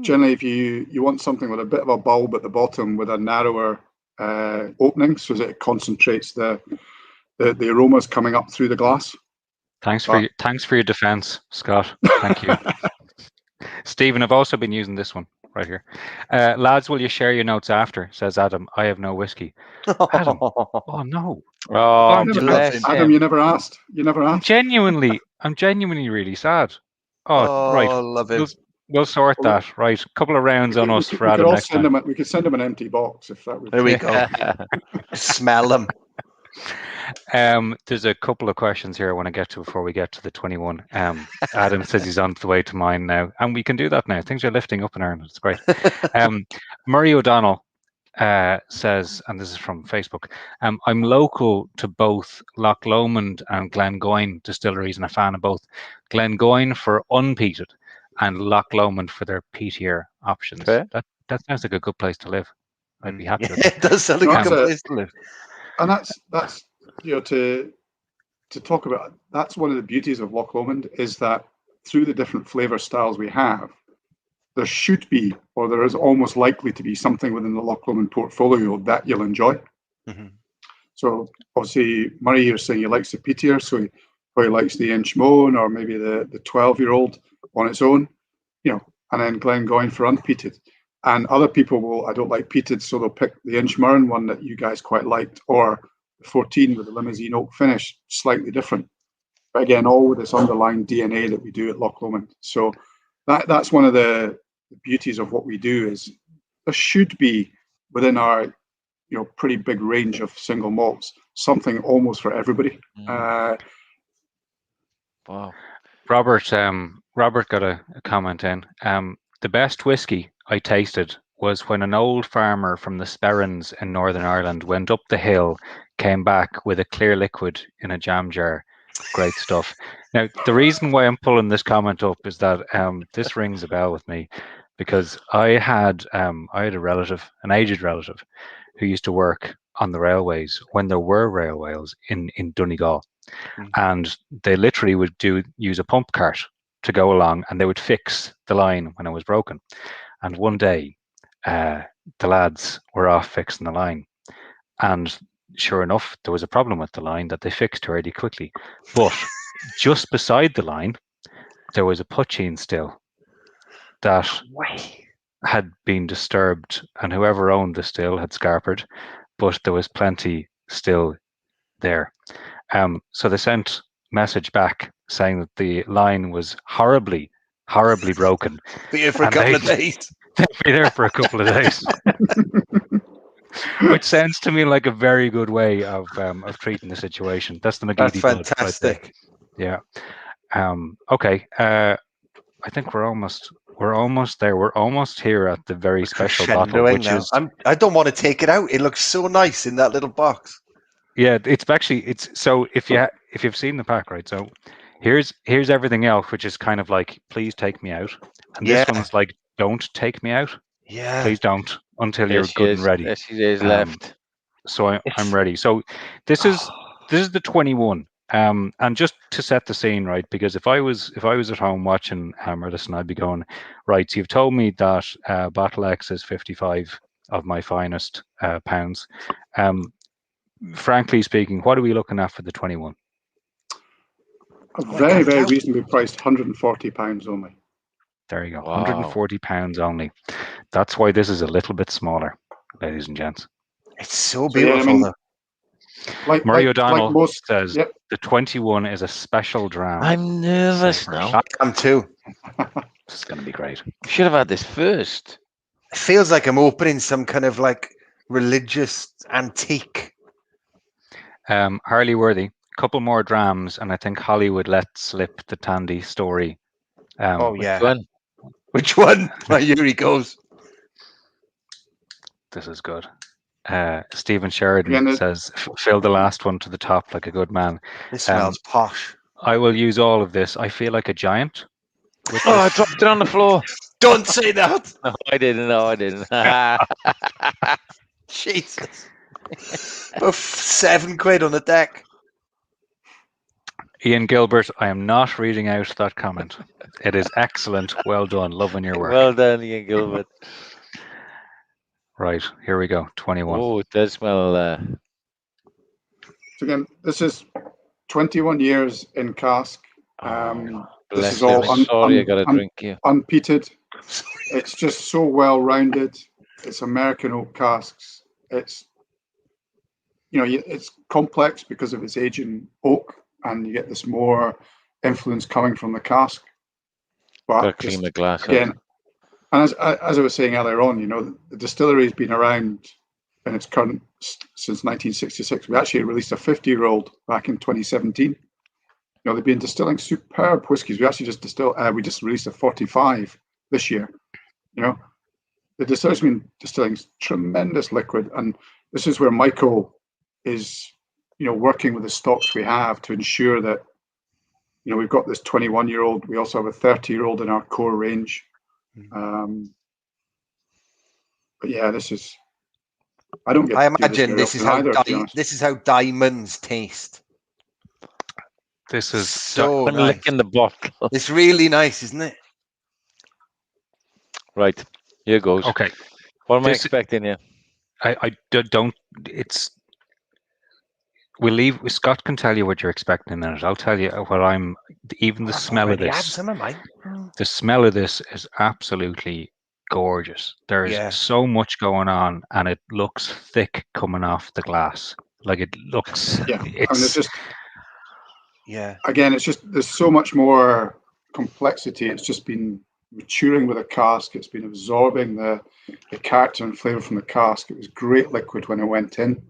F: generally, if you want something with a bit of a bulb at the bottom with a narrower opening, so that it concentrates the aromas coming up through the glass.
E: Thanks for your defense, Scott. Thank you. Stephen, I've also been using this one right here. Lads, will you share your notes after? Says Adam. I have no whiskey. Adam. Oh no.
D: Oh,
F: Adam, you never asked.
E: I'm genuinely really sad. Oh, right.
A: Love him.
E: We'll sort that. Right. A couple of rounds on us for Adam next time.
F: We could send him an empty box if that would.
A: There we go. Smell them.
E: There's a couple of questions here I want to get to before we get to the 21. Adam says he's on the way to mine now, and we can do that now. Things are lifting up in Ireland. It's great. Murray O'Donnell says, and this is from Facebook, I'm local to both Loch Lomond and Glengoyne distilleries, and a fan of both. Glengoyne for unpeated and Loch Lomond for their peatier options.
D: Okay.
E: That sounds like a good place to live. I'd be happy with
A: it does sound like a good place to live.
F: And that's to talk about, that's one of the beauties of Loch Lomond, is that through the different flavour styles we have, there should be, or there is almost likely to be, something within the Loch Lomond portfolio that you'll enjoy.
A: Mm-hmm.
F: So obviously Murray here is saying he likes the peatier, so he probably likes the Inchmurrin or maybe the 12-year-old on its own. and then Glengoyne for unpeated. And other people will, I don't like peated, so they'll pick the Inchmurrin one that you guys quite liked, or the 14 with the limousine oak finish, slightly different. But again, all with this underlying DNA that we do at Loch Lomond. So that's one of the beauties of what we do, is there should be within our pretty big range of single malts something almost for everybody.
D: Wow.
E: Robert got a comment in. The best whiskey I tasted was when an old farmer from the Sperrins in Northern Ireland went up the hill, came back with a clear liquid in a jam jar. Great stuff. Now, the reason why I'm pulling this comment up is that this rings a bell with me, because I had a relative, an aged relative, who used to work on the railways when there were railways in Donegal. And they literally would use a pump cart to go along, and they would fix the line when it was broken. And one day, the lads were off fixing the line, and sure enough, there was a problem with the line that they fixed really quickly. But just beside the line, there was a poaching still that had been disturbed, and whoever owned the still had scarpered, but there was plenty still there. So they sent message back saying that the line was horribly broken.
A: Be here for a couple of days.
E: They'd be there for a couple of days. Which sounds to me like a very good way of treating the situation. That's the McGeady Paul.
A: That's fantastic.
E: Yeah. Okay. I think we're almost there. We're almost here at the very special bottle, which is.
A: I don't want to take it out. It looks so nice in that little box.
E: Yeah, it's so if you've seen the pack, right? So here's everything else, which is kind of like, please take me out, and this one's like, don't take me out.
A: Yeah,
E: please don't until you're good and ready.
D: Yes, she is left.
E: So I'm ready. So this is the 21. And just to set the scene, right? Because if I was at home watching or listening, I'd be going, right. So you've told me that Battle X is 55 of my finest pounds. Frankly speaking, what are we looking at for the 21?
F: A very, very reasonably priced £140 only.
E: There you go.
D: Wow.
E: £140 only. That's why this is a little bit smaller, ladies and gents.
A: It's so beautiful.
E: Murray O'Donnell says
F: yep.
E: The 21 is a special dram.
D: I'm nervous now.
A: I am too.
E: This is going to be great.
D: We should have had this first.
A: It feels like I'm opening some kind of like religious antique.
E: Harley Worthy, a couple more drams, and I think Hollywood let slip the Tandy story.
A: Which one? Here he goes.
E: This is good. Stephen Sheridan says, fill the last one to the top like a good man.
A: This smells posh.
E: I will use all of this. I feel like a giant.
D: I dropped it on the floor.
A: Don't say that.
D: No, I didn't.
A: Jesus. About £7 on the deck.
E: Ian Gilbert, I am not reading out that comment. It is excellent. Well done. Loving your work.
D: Well done, Ian Gilbert.
E: Right, here we go. 21.
D: Oh, it does smell.
F: So again, this is 21 years in cask. This is all
D: I got a drink here.
F: Unpeated. It's just so well rounded. It's American oak casks. It's it's complex because of its aging oak, and you get this more influence coming from the cask. But
D: Gotta clean the glass
F: again, and as I was saying earlier on, the distillery has been around in its current since 1966. We actually released a 50-year-old back in 2017. They've been distilling superb whiskies. We actually just released a 45 this year. The distillery's been distilling tremendous liquid, and this is where Michael is, working with the stocks we have to ensure that, we've got this 21-year-old. We also have a 30-year-old in our core range. But yeah, this is. I don't get.
A: I imagine this is how diamonds taste.
E: This is
A: so
D: I'm
A: nice.
D: licking the bottle.
A: It's really nice, isn't it?
D: Right, here goes.
E: Okay.
D: What am I expecting here?
E: I don't. It's we'll leave. Scott can tell you what you're expecting in a minute. I'll tell you what I'm. Even the smell of this. The smell of this is absolutely gorgeous. There's so much going on, and it looks thick coming off the glass. Like it looks.
F: Yeah,
E: It's
F: it's just.
A: Yeah.
F: Again, it's just there's so much more complexity. It's just been maturing with a cask. It's been absorbing the character and flavour from the cask. It was great liquid when it went in.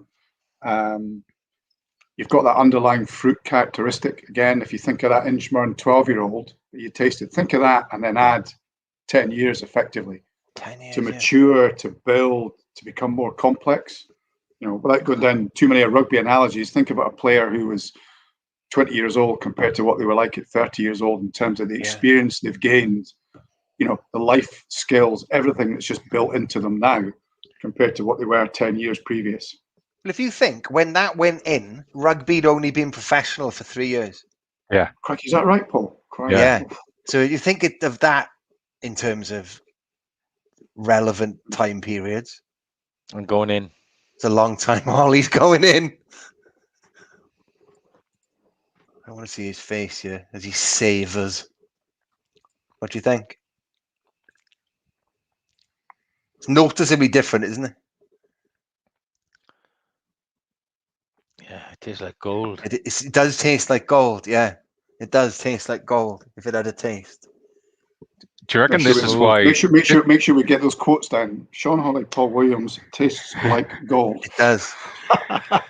F: You've got that underlying fruit characteristic. Again, if you think of that Inchmurrin 12-year-old that you tasted, think of that and then add 10 years effectively
A: 10 years,
F: to mature, to build, to become more complex. Without going down too many rugby analogies, think about a player who was 20 years old compared to what they were like at 30 years old in terms of the experience they've gained, the life skills, everything that's just built into them now compared to what they were 10 years previous.
A: Well, if you think when that went in, rugby'd only been professional for 3 years.
E: Yeah.
F: Crikey, is that right, Paul? Crikey.
A: Yeah. So you think of that in terms of relevant time periods.
D: And going in.
A: It's a long time Holley's going in. I want to see his face here as he savors. What do you think? It's noticeably different, isn't it?
D: Yeah, it tastes like gold.
A: It does taste like gold, yeah. It does taste like gold if it had a taste.
E: Do you reckon this is why?
F: Make sure we get those quotes down. Sean Holley, Paul Williams tastes like gold.
A: It does.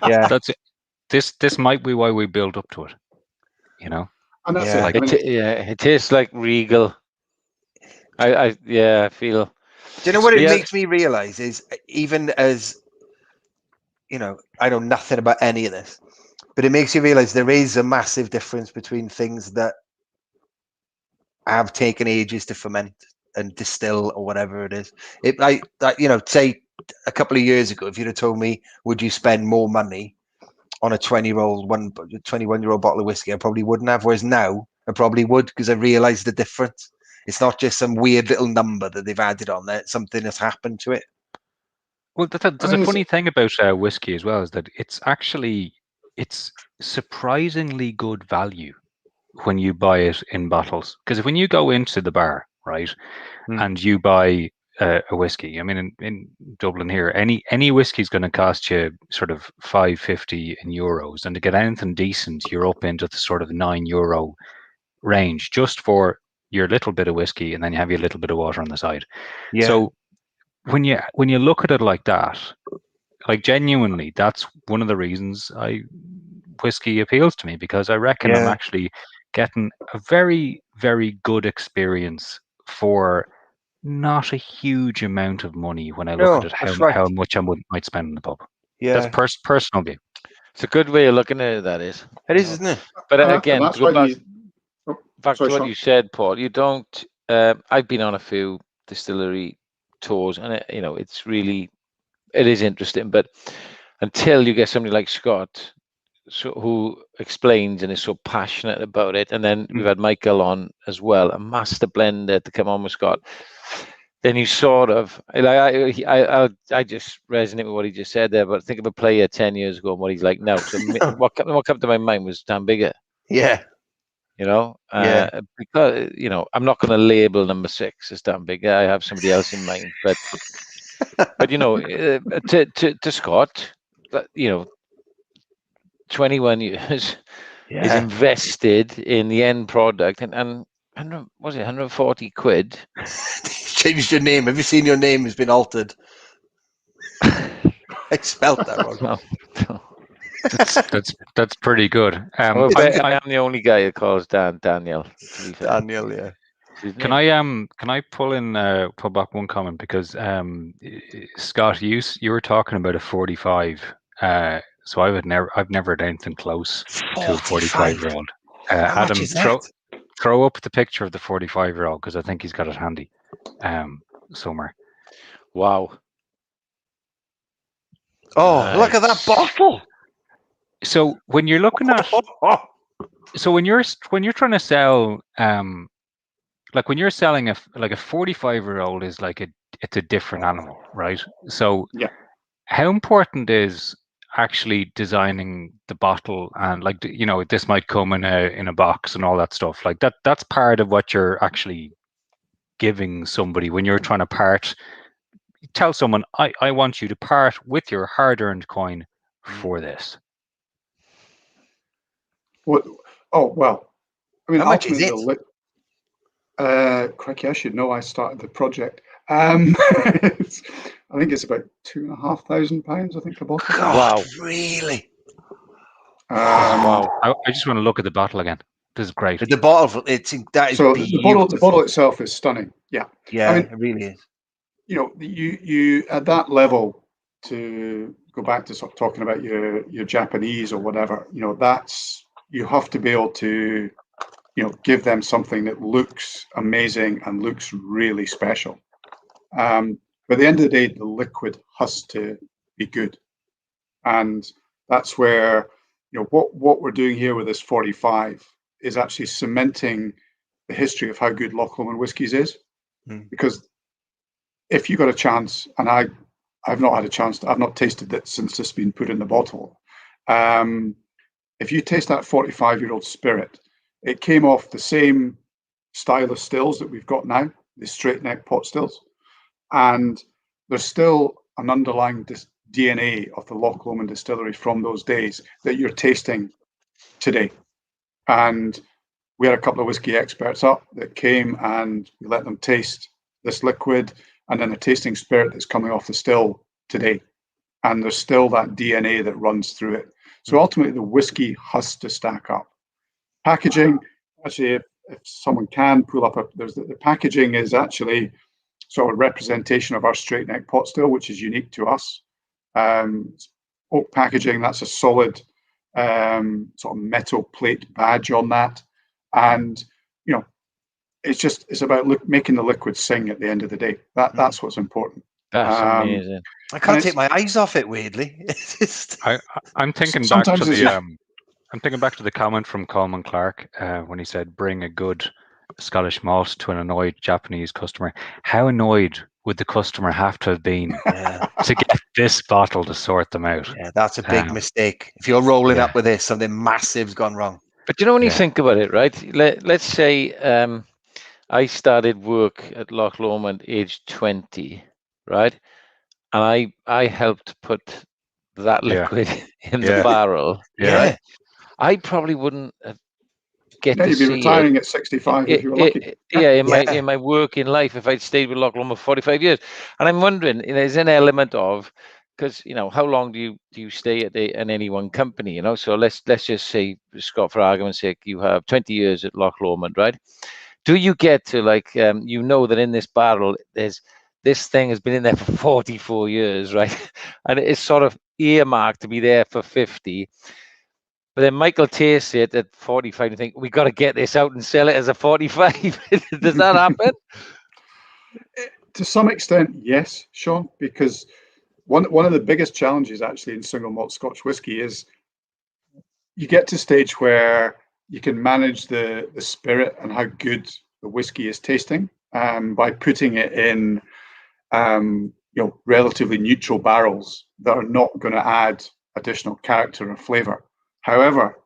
A: Yeah.
E: That's it. This might be why we build up to it.
F: And that's
A: Yeah.
F: it.
D: It tastes like regal. I feel.
A: Do you know what it makes me realize is, even as I know nothing about any of this, but it makes you realize there is a massive difference between things that have taken ages to ferment and distill or whatever it is. Say a couple of years ago, if you'd have told me, would you spend more money on a 21-year-old bottle of whiskey, I probably wouldn't have. Whereas now, I probably would, because I realised the difference. It's not just some weird little number that they've added on there. Something has happened to it.
E: Well, there's a funny thing about whiskey as well, is that it's surprisingly good value when you buy it in bottles. Because when you go into the bar, right, and you buy a whiskey, I mean, in Dublin here, any whiskey is going to cost you sort of €5.50 in euros, and to get anything decent, you're up into the sort of €9 range just for your little bit of whiskey, and then you have your little bit of water on the side. Yeah. So when you look at it like that, like genuinely, that's one of the reasons whiskey appeals to me, because I reckon I'm actually getting a very, very good experience for not a huge amount of money when I look at it, how much I might spend in the pub. Yeah, that's personal view.
D: It's a good way of looking at it. That is.
A: It is, isn't it?
D: But again, to go back to what you said, Paul. You don't. I've been on a few distillery tours, and it is interesting. But until you get somebody like Scott, who explains and is so passionate about it, and then we've had Michael on as well, a master blender to come on with Scott. Then you sort of, I just resonate with what he just said there. But think of a player 10 years ago and what he's like now. So what came to my mind was Dan Bigger.
A: Yeah.
D: Because I'm not going to label number 6 as Dan Bigger. I have somebody else in mind. But to Scott, 21 years is invested in the end product, and was it 140 quid?
A: Changed your name. Have you seen your name has been altered? I spelled that wrong.
E: That's pretty good.
D: I am the only guy who calls Daniel.
A: Daniel, yeah.
E: Can I pull back one comment, because Scott, you were talking about a 45. So I've never had anything close to a 45-year-old. Adam, throw up the picture of the 45-year-old, because I think he's got it handy somewhere.
D: Wow.
A: Oh, look at that bottle.
E: So when you're looking at, so when you're trying to sell, like when you're selling a 45-year-old is it's a different animal, right? So how important is actually designing the bottle and like, you know, this might come in a box and all that stuff, like that's part of what you're actually giving somebody when you're trying to part. Tell someone, I want you to part with your hard-earned coin for this.
F: What? Oh well, I mean,
A: How much is
F: ultimately, crikey, I should know. I started the project. I think it's about £2,500. I think a bottle.
A: God,
D: Wow.
A: really?
D: Wow.
E: I just want to look at the bottle again. This is great.
A: The bottle, that is
F: So
A: beautiful.
F: the bottle itself is stunning. Yeah.
A: Yeah,
F: I mean,
A: it really is.
F: you know, you at that level, to go back to sort of talking about your Japanese or whatever, you know, that's, you have to be able to, you know, give them something that looks amazing and looks really special. But at the end of the day, the liquid has to be good, and that's where, you know, what we're doing here with this 45 is actually cementing the history of how good Loch Lomond Whiskies is. Because if you got a chance, and I've not had a chance, I've not tasted it since it's been put in the bottle. If you taste that 45-year-old spirit, it came off the same style of stills that we've got now, the straight neck pot stills. And there's still an underlying DNA of the Loch Lomond distillery from those days that you're tasting today. And we had a couple of whiskey experts up that came, and we let them taste this liquid and then the tasting spirit that's coming off the still today. And there's still that DNA that runs through it. So ultimately, the whiskey has to stack up. Packaging, actually, if someone can pull up, the packaging is actually sort of representation of our straight neck pot still, which is unique to us. Oak packaging, that's a solid sort of metal plate badge on that. And, you know, it's about making the liquid sing at the end of the day. That's what's important.
D: That's amazing.
A: I can't take my eyes off it, weirdly. It's just...
E: I'm thinking back to the I'm thinking back to the comment from Coleman Clark when he said, bring a good Scottish malt to an annoyed Japanese customer. How annoyed would the customer have to have been to get this bottle to sort them out?
A: Yeah, that's a big mistake. If you're rolling up with this, something massive's gone wrong.
D: But you know, when you think about it, right? Let's say I started work at Loch Lomond age 20, right? And I helped put that liquid in the barrel. Right? I probably wouldn't get to see it.
F: You'd be retiring at 65 if you were lucky.
D: In my working life, if I'd stayed with Loch Lomond for 45 years. And I'm wondering, you know, there's an element of, because, you know, how long do you stay at any one company, you know? So let's just say, Scott, for argument's sake, you have 20 years at Loch Lomond, right? Do you get to, like, you know that in this barrel, this thing has been in there for 44 years, right? And it's sort of earmarked to be there for 50. But then Michael tastes it at 45 and think, we got to get this out and sell it as a 45. Does that happen?
F: To some extent, yes, Sean, because one of the biggest challenges actually in single malt Scotch whisky is you get to a stage where you can manage the spirit and how good the whiskey is tasting by putting it in relatively neutral barrels that are not going to add additional character or flavor. However,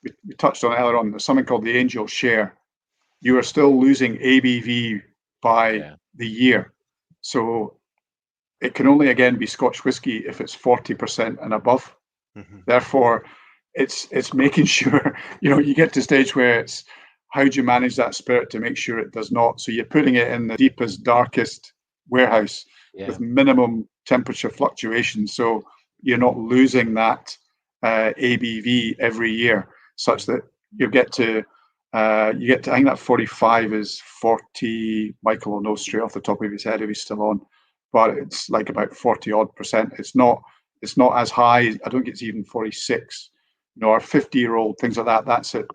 F: we touched on it earlier on, there's something called the angel share. You are still losing ABV by the year. So it can only, again, be Scotch whisky if it's 40% and above. Mm-hmm. Therefore, it's making sure, you know, you get to a stage where it's how do you manage that spirit to make sure it does not. So you're putting it in the deepest, darkest warehouse with minimum temperature fluctuations. So you're not losing that ABV every year, such that you get to I think that 45 is 40. Michael will know straight off the top of his head if he's still on, but it's like about 40 odd percent. It's not as high. I don't think it's even 46. You know, our 50-year-old things like that. That's it.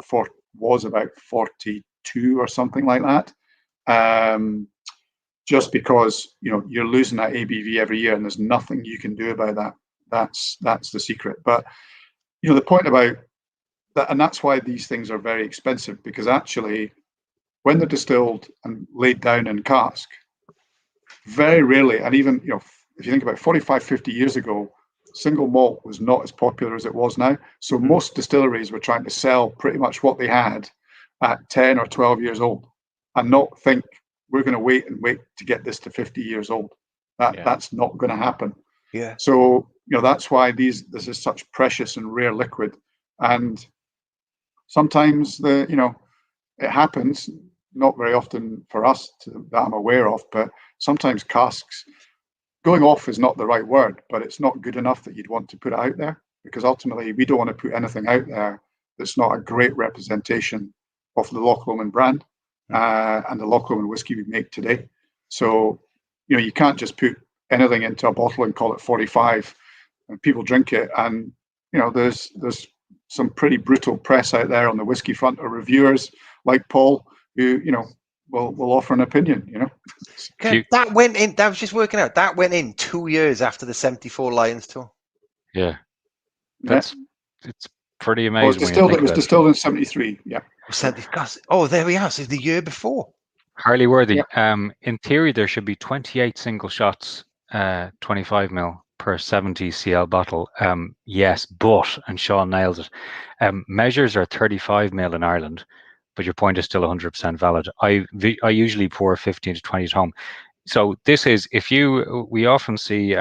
F: Was about 42 or something like that. Just because, you know, you're losing that ABV every year, and there's nothing you can do about that. That's the secret. But you know, the point about that, and that's why these things are very expensive, because actually, when they're distilled and laid down in cask, very rarely, and even, you know, if you think about 45, 50 years ago, single malt was not as popular as it was now. So most distilleries were trying to sell pretty much what they had at 10 or 12 years old, and not think we're going to wait to get this to 50 years old. That's not going to happen.
A: Yeah.
F: So, that's why this is such precious and rare liquid. And sometimes it happens, not very often for us that I'm aware of, but sometimes casks going off is not the right word, but it's not good enough that you'd want to put it out there, because ultimately we don't want to put anything out there that's not a great representation of the Loch Lomond brand and the Loch Lomond whiskey we make today. So, you can't just put anything into a bottle and call it 45 and people drink it. And, there's some pretty brutal press out there on the whiskey front, or reviewers like Paul who, will offer an opinion,
A: That went in, that was just working out, that went in 2 years after the 74 Lions tour.
E: Yeah. It's pretty
F: Well,
E: amazing.
F: it was distilled in 73. Yeah.
A: Oh, there we are. So the year before.
E: Hardly worthy. In theory, there should be 28 single shots, 25 ml per 70 cl bottle. Yes, but, and Sean nails it, measures are 35 ml in Ireland, but your point is still 100% valid. I usually pour 15 to 20 at home. So this is, we often see,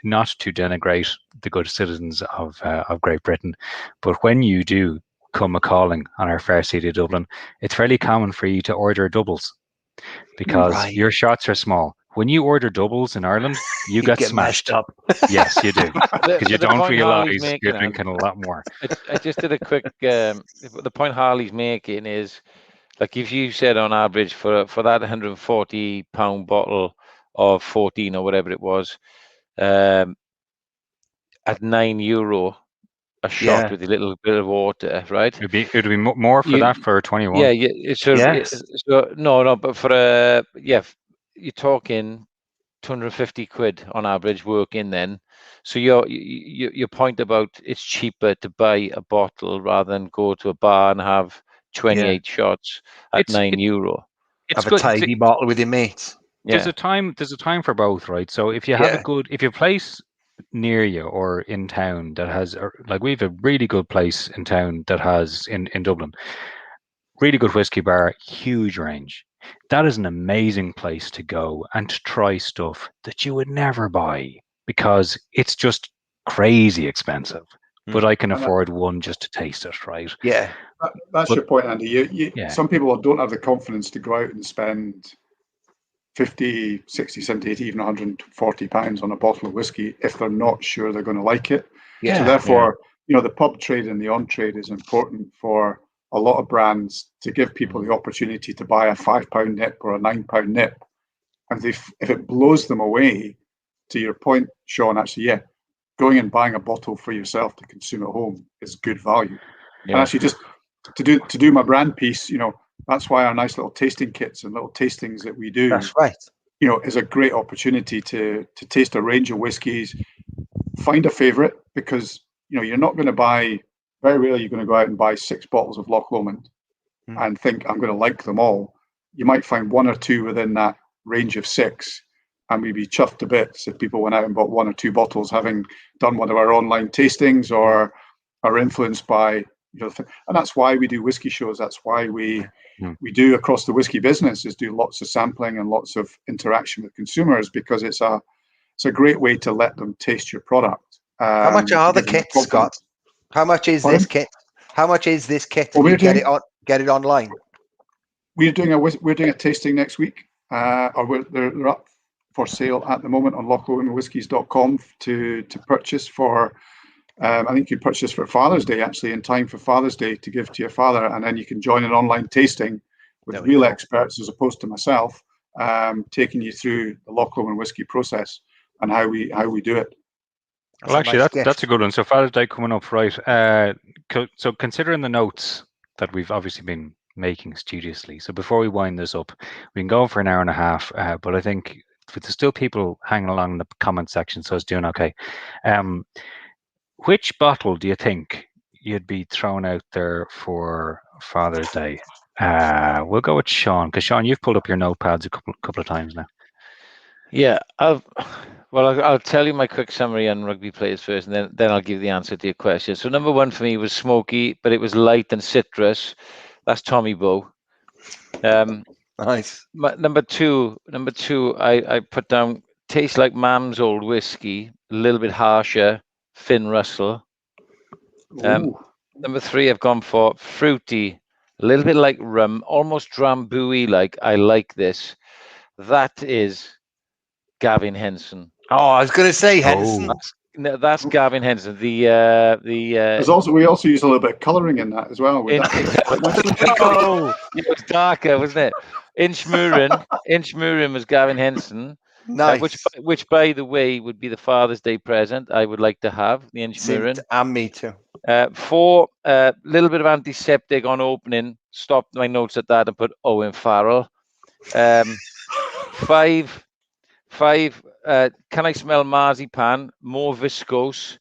E: not to denigrate the good citizens of Great Britain, but when you do come a-calling on our fair city of Dublin, it's fairly common for you to order doubles because your shots are small. When you order doubles in Ireland, you get smashed up. Yes, you do, because you don't realise you're drinking a lot more.
D: I just did a quick. The point Harley's making is, like, if you said on average for that £140 bottle of 14 or whatever it was, at €9 a shot with a little bit of water, right?
E: It'd be more for that for 21.
D: Yeah, but for you're talking 250 quid on average working then. So your point about it's cheaper to buy a bottle rather than go to a bar and have 28 shots at €9.
A: Have a tidy bottle with your mates.
E: There's a time for both, right? So if you have if you place near you or in town that has, like, we have a really good place in town that has in Dublin, really good whiskey bar, huge range. That is an amazing place to go and to try stuff that you would never buy because it's just crazy expensive. But I can afford one just to taste it, right?
A: Yeah.
F: That's your point, Andy. Some people don't have the confidence to go out and spend 50, 60, 70, 80, even £140 on a bottle of whiskey if they're not sure they're going to like it. Yeah. So therefore, the pub trade and the on-trade is important for a lot of brands to give people the opportunity to buy a £5 nip or a £9 nip. And if it blows them away, to your point, Sean, actually, going and buying a bottle for yourself to consume at home is good value. Yeah. And actually, just to do my brand piece, that's why our nice little tasting kits and little tastings that we do,
A: that's right,
F: is a great opportunity to taste a range of whiskies, find a favorite, because you're not going to buy, very rarely you're going to go out and buy 6 bottles of Loch Lomond and think I'm going to like them all. You might find 1 or 2 within that range of 6, and we'd be chuffed to bits if people went out and bought 1 or 2 bottles, having done one of our online tastings or are influenced by. And that's why we do whiskey shows. That's why we do across the whiskey business, is do lots of sampling and lots of interaction with consumers, because it's a great way to let them taste your product.
A: How much are the kits, Scott? How much is this kit? How much is this kit? Well, get it online.
F: We're doing a tasting next week. They're up for sale at the moment on lochlomondwhiskies.com to purchase for. I think you purchase for Father's Day, actually, in time for Father's Day, to give to your father, and then you can join an online tasting with real experts as opposed to myself, taking you through the Loch Lomond whiskey process and how we do it.
E: Well, actually, that's a good one. So Father's Day coming up, right? So considering the notes that we've obviously been making studiously, so before we wind this up, we can go for an hour and a half, but I think there's still people hanging along in the comment section, so it's doing okay. Which bottle do you think you'd be thrown out there for Father's Day? We'll go with Sean, because Sean, you've pulled up your notepads a couple of times now.
D: Yeah, Well, I'll tell you my quick summary on rugby players first, and then I'll give the answer to your question. So number one for me was smoky, but it was light and citrus. That's Tommy Bow.
A: Nice.
D: Number two, I put down tastes like Mam's old whiskey, a little bit harsher, Finn Russell. Number three, I've gone for fruity, a little bit like rum, almost drambuie like. I like this. That is Gavin Henson.
A: Oh, I was going to say Henson.
D: That's Gavin Henson.
F: There's also, we also use a little bit of colouring in that as well. With
D: that. It was darker, wasn't it? Inchmurrin was Gavin Henson.
A: Nice.
D: Which, by the way, would be the Father's Day present I would like to have, the Inchmurrin.
A: And me too.
D: 4, little bit of antiseptic on opening. Stopped my notes at that and put Owen Farrell. 5, can I smell marzipan? More viscose,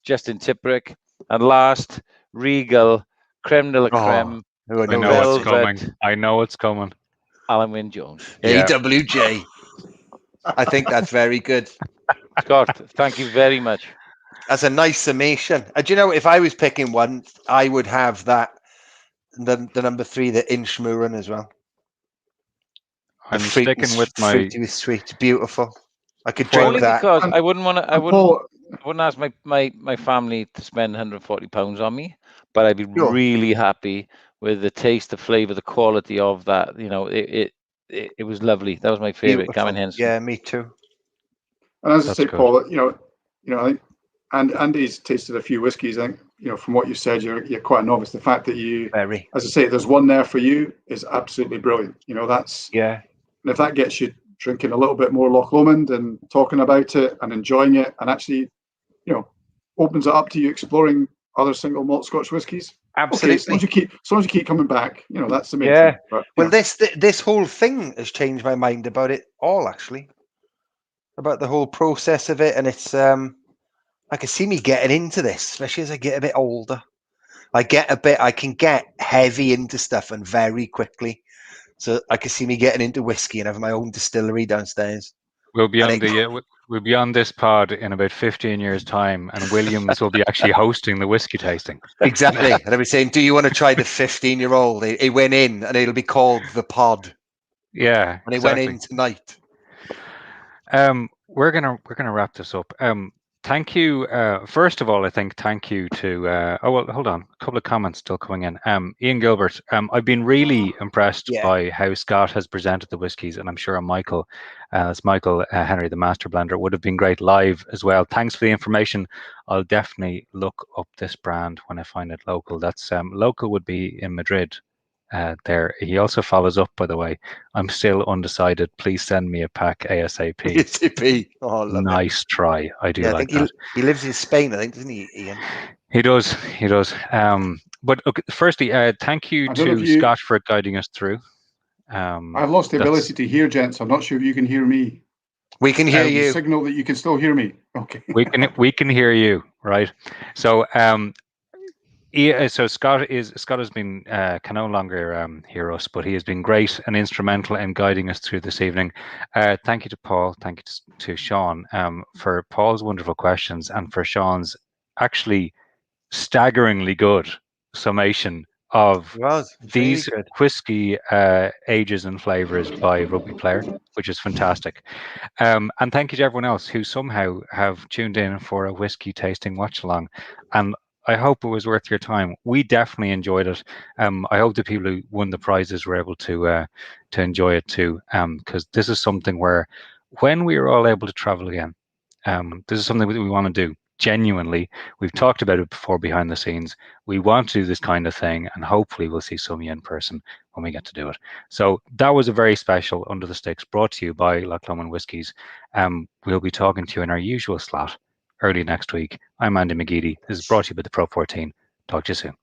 D: Justin Tipperick. And last, Regal, creme de la creme.
E: I know it's coming.
D: Alan Wynne Jones.
E: Yeah.
A: AWJ. I think that's very good.
D: Scott, thank you very much.
A: That's a nice summation. Do you know, if I was picking one, I would have that, the number 3, the Inchmurrin as well.
E: I'm sticking with my
A: fruity with sweet, beautiful. I could drink
D: only
A: that.
D: Because I wouldn't ask my family to spend £140 on me, but I'd be really happy with the taste, the flavour, the quality of that. You know, it was lovely. That was my favourite, Gavin Henson.
A: Yeah, me too.
F: And as I say, Paul, I think Andy's tasted a few whiskies. I think, from what you said, you're quite a novice. The fact that as I say, there's one there for you is absolutely brilliant. That's And if that gets you drinking a little bit more Loch Lomond and talking about it and enjoying it, and actually, opens it up to you exploring other single malt Scotch whiskies.
A: Absolutely.
F: Okay, as long as you keep coming back, that's the main
A: thing.
F: But,
A: well, this whole thing has changed my mind about it all, actually, about the whole process of it, and it's I can see me getting into this, especially as I get a bit older. I can get heavy into stuff and very quickly. So I can see me getting into whiskey and having my own distillery downstairs.
E: We'll be on this pod in about 15 years' time, and Williams will be actually hosting the whiskey tasting.
A: Exactly. And I'll be saying, do you want to try the 15-year-old? It went in, and it'll be called The Pod.
E: Yeah.
A: And it went in tonight.
E: We're gonna wrap this up. Thank you. First of all, I think thank you to. Hold on. A couple of comments still coming in. Ian Gilbert. I've been really impressed by how Scott has presented the whiskies, and I'm sure Michael, Henry, the master blender, would have been great live as well. Thanks for the information. I'll definitely look up this brand when I find it local. That's local would be in Madrid. There. He also follows up, by the way. I'm still undecided. Please send me a pack ASAP.
A: ASAP. Oh,
E: nice try. I do like that.
A: He lives in Spain, I think, doesn't he, Ian?
E: He does. But okay, firstly, thank you to Scott for guiding us through.
F: I've lost the ability to hear, gents. I'm not sure if you can hear me.
A: We can hear you.
F: Signal that you can still hear me. Okay.
E: We can hear you, right? So so Scott has been can no longer hear us, but he has been great and instrumental in guiding us through this evening. Thank you to Paul. Thank you to Sean for Paul's wonderful questions and for Sean's actually staggeringly good summation of these whiskey ages and flavors by Rugby Player, which is fantastic. And thank you to everyone else who somehow have tuned in for a whiskey tasting watch along. And I hope it was worth your time. We definitely enjoyed it. I hope the people who won the prizes were able to enjoy it too, because this is something where when we are all able to travel again, this is something that we want to do. Genuinely, we've talked about it before behind the scenes. We want to do this kind of thing, and hopefully we'll see some of you in person when we get to do it. So that was a very special Under the Sticks brought to you by Loch Lomond Whiskies. We'll be talking to you in our usual slot early next week. I'm Andy McGeady. This is brought to you by the Pro 14. Talk to you soon.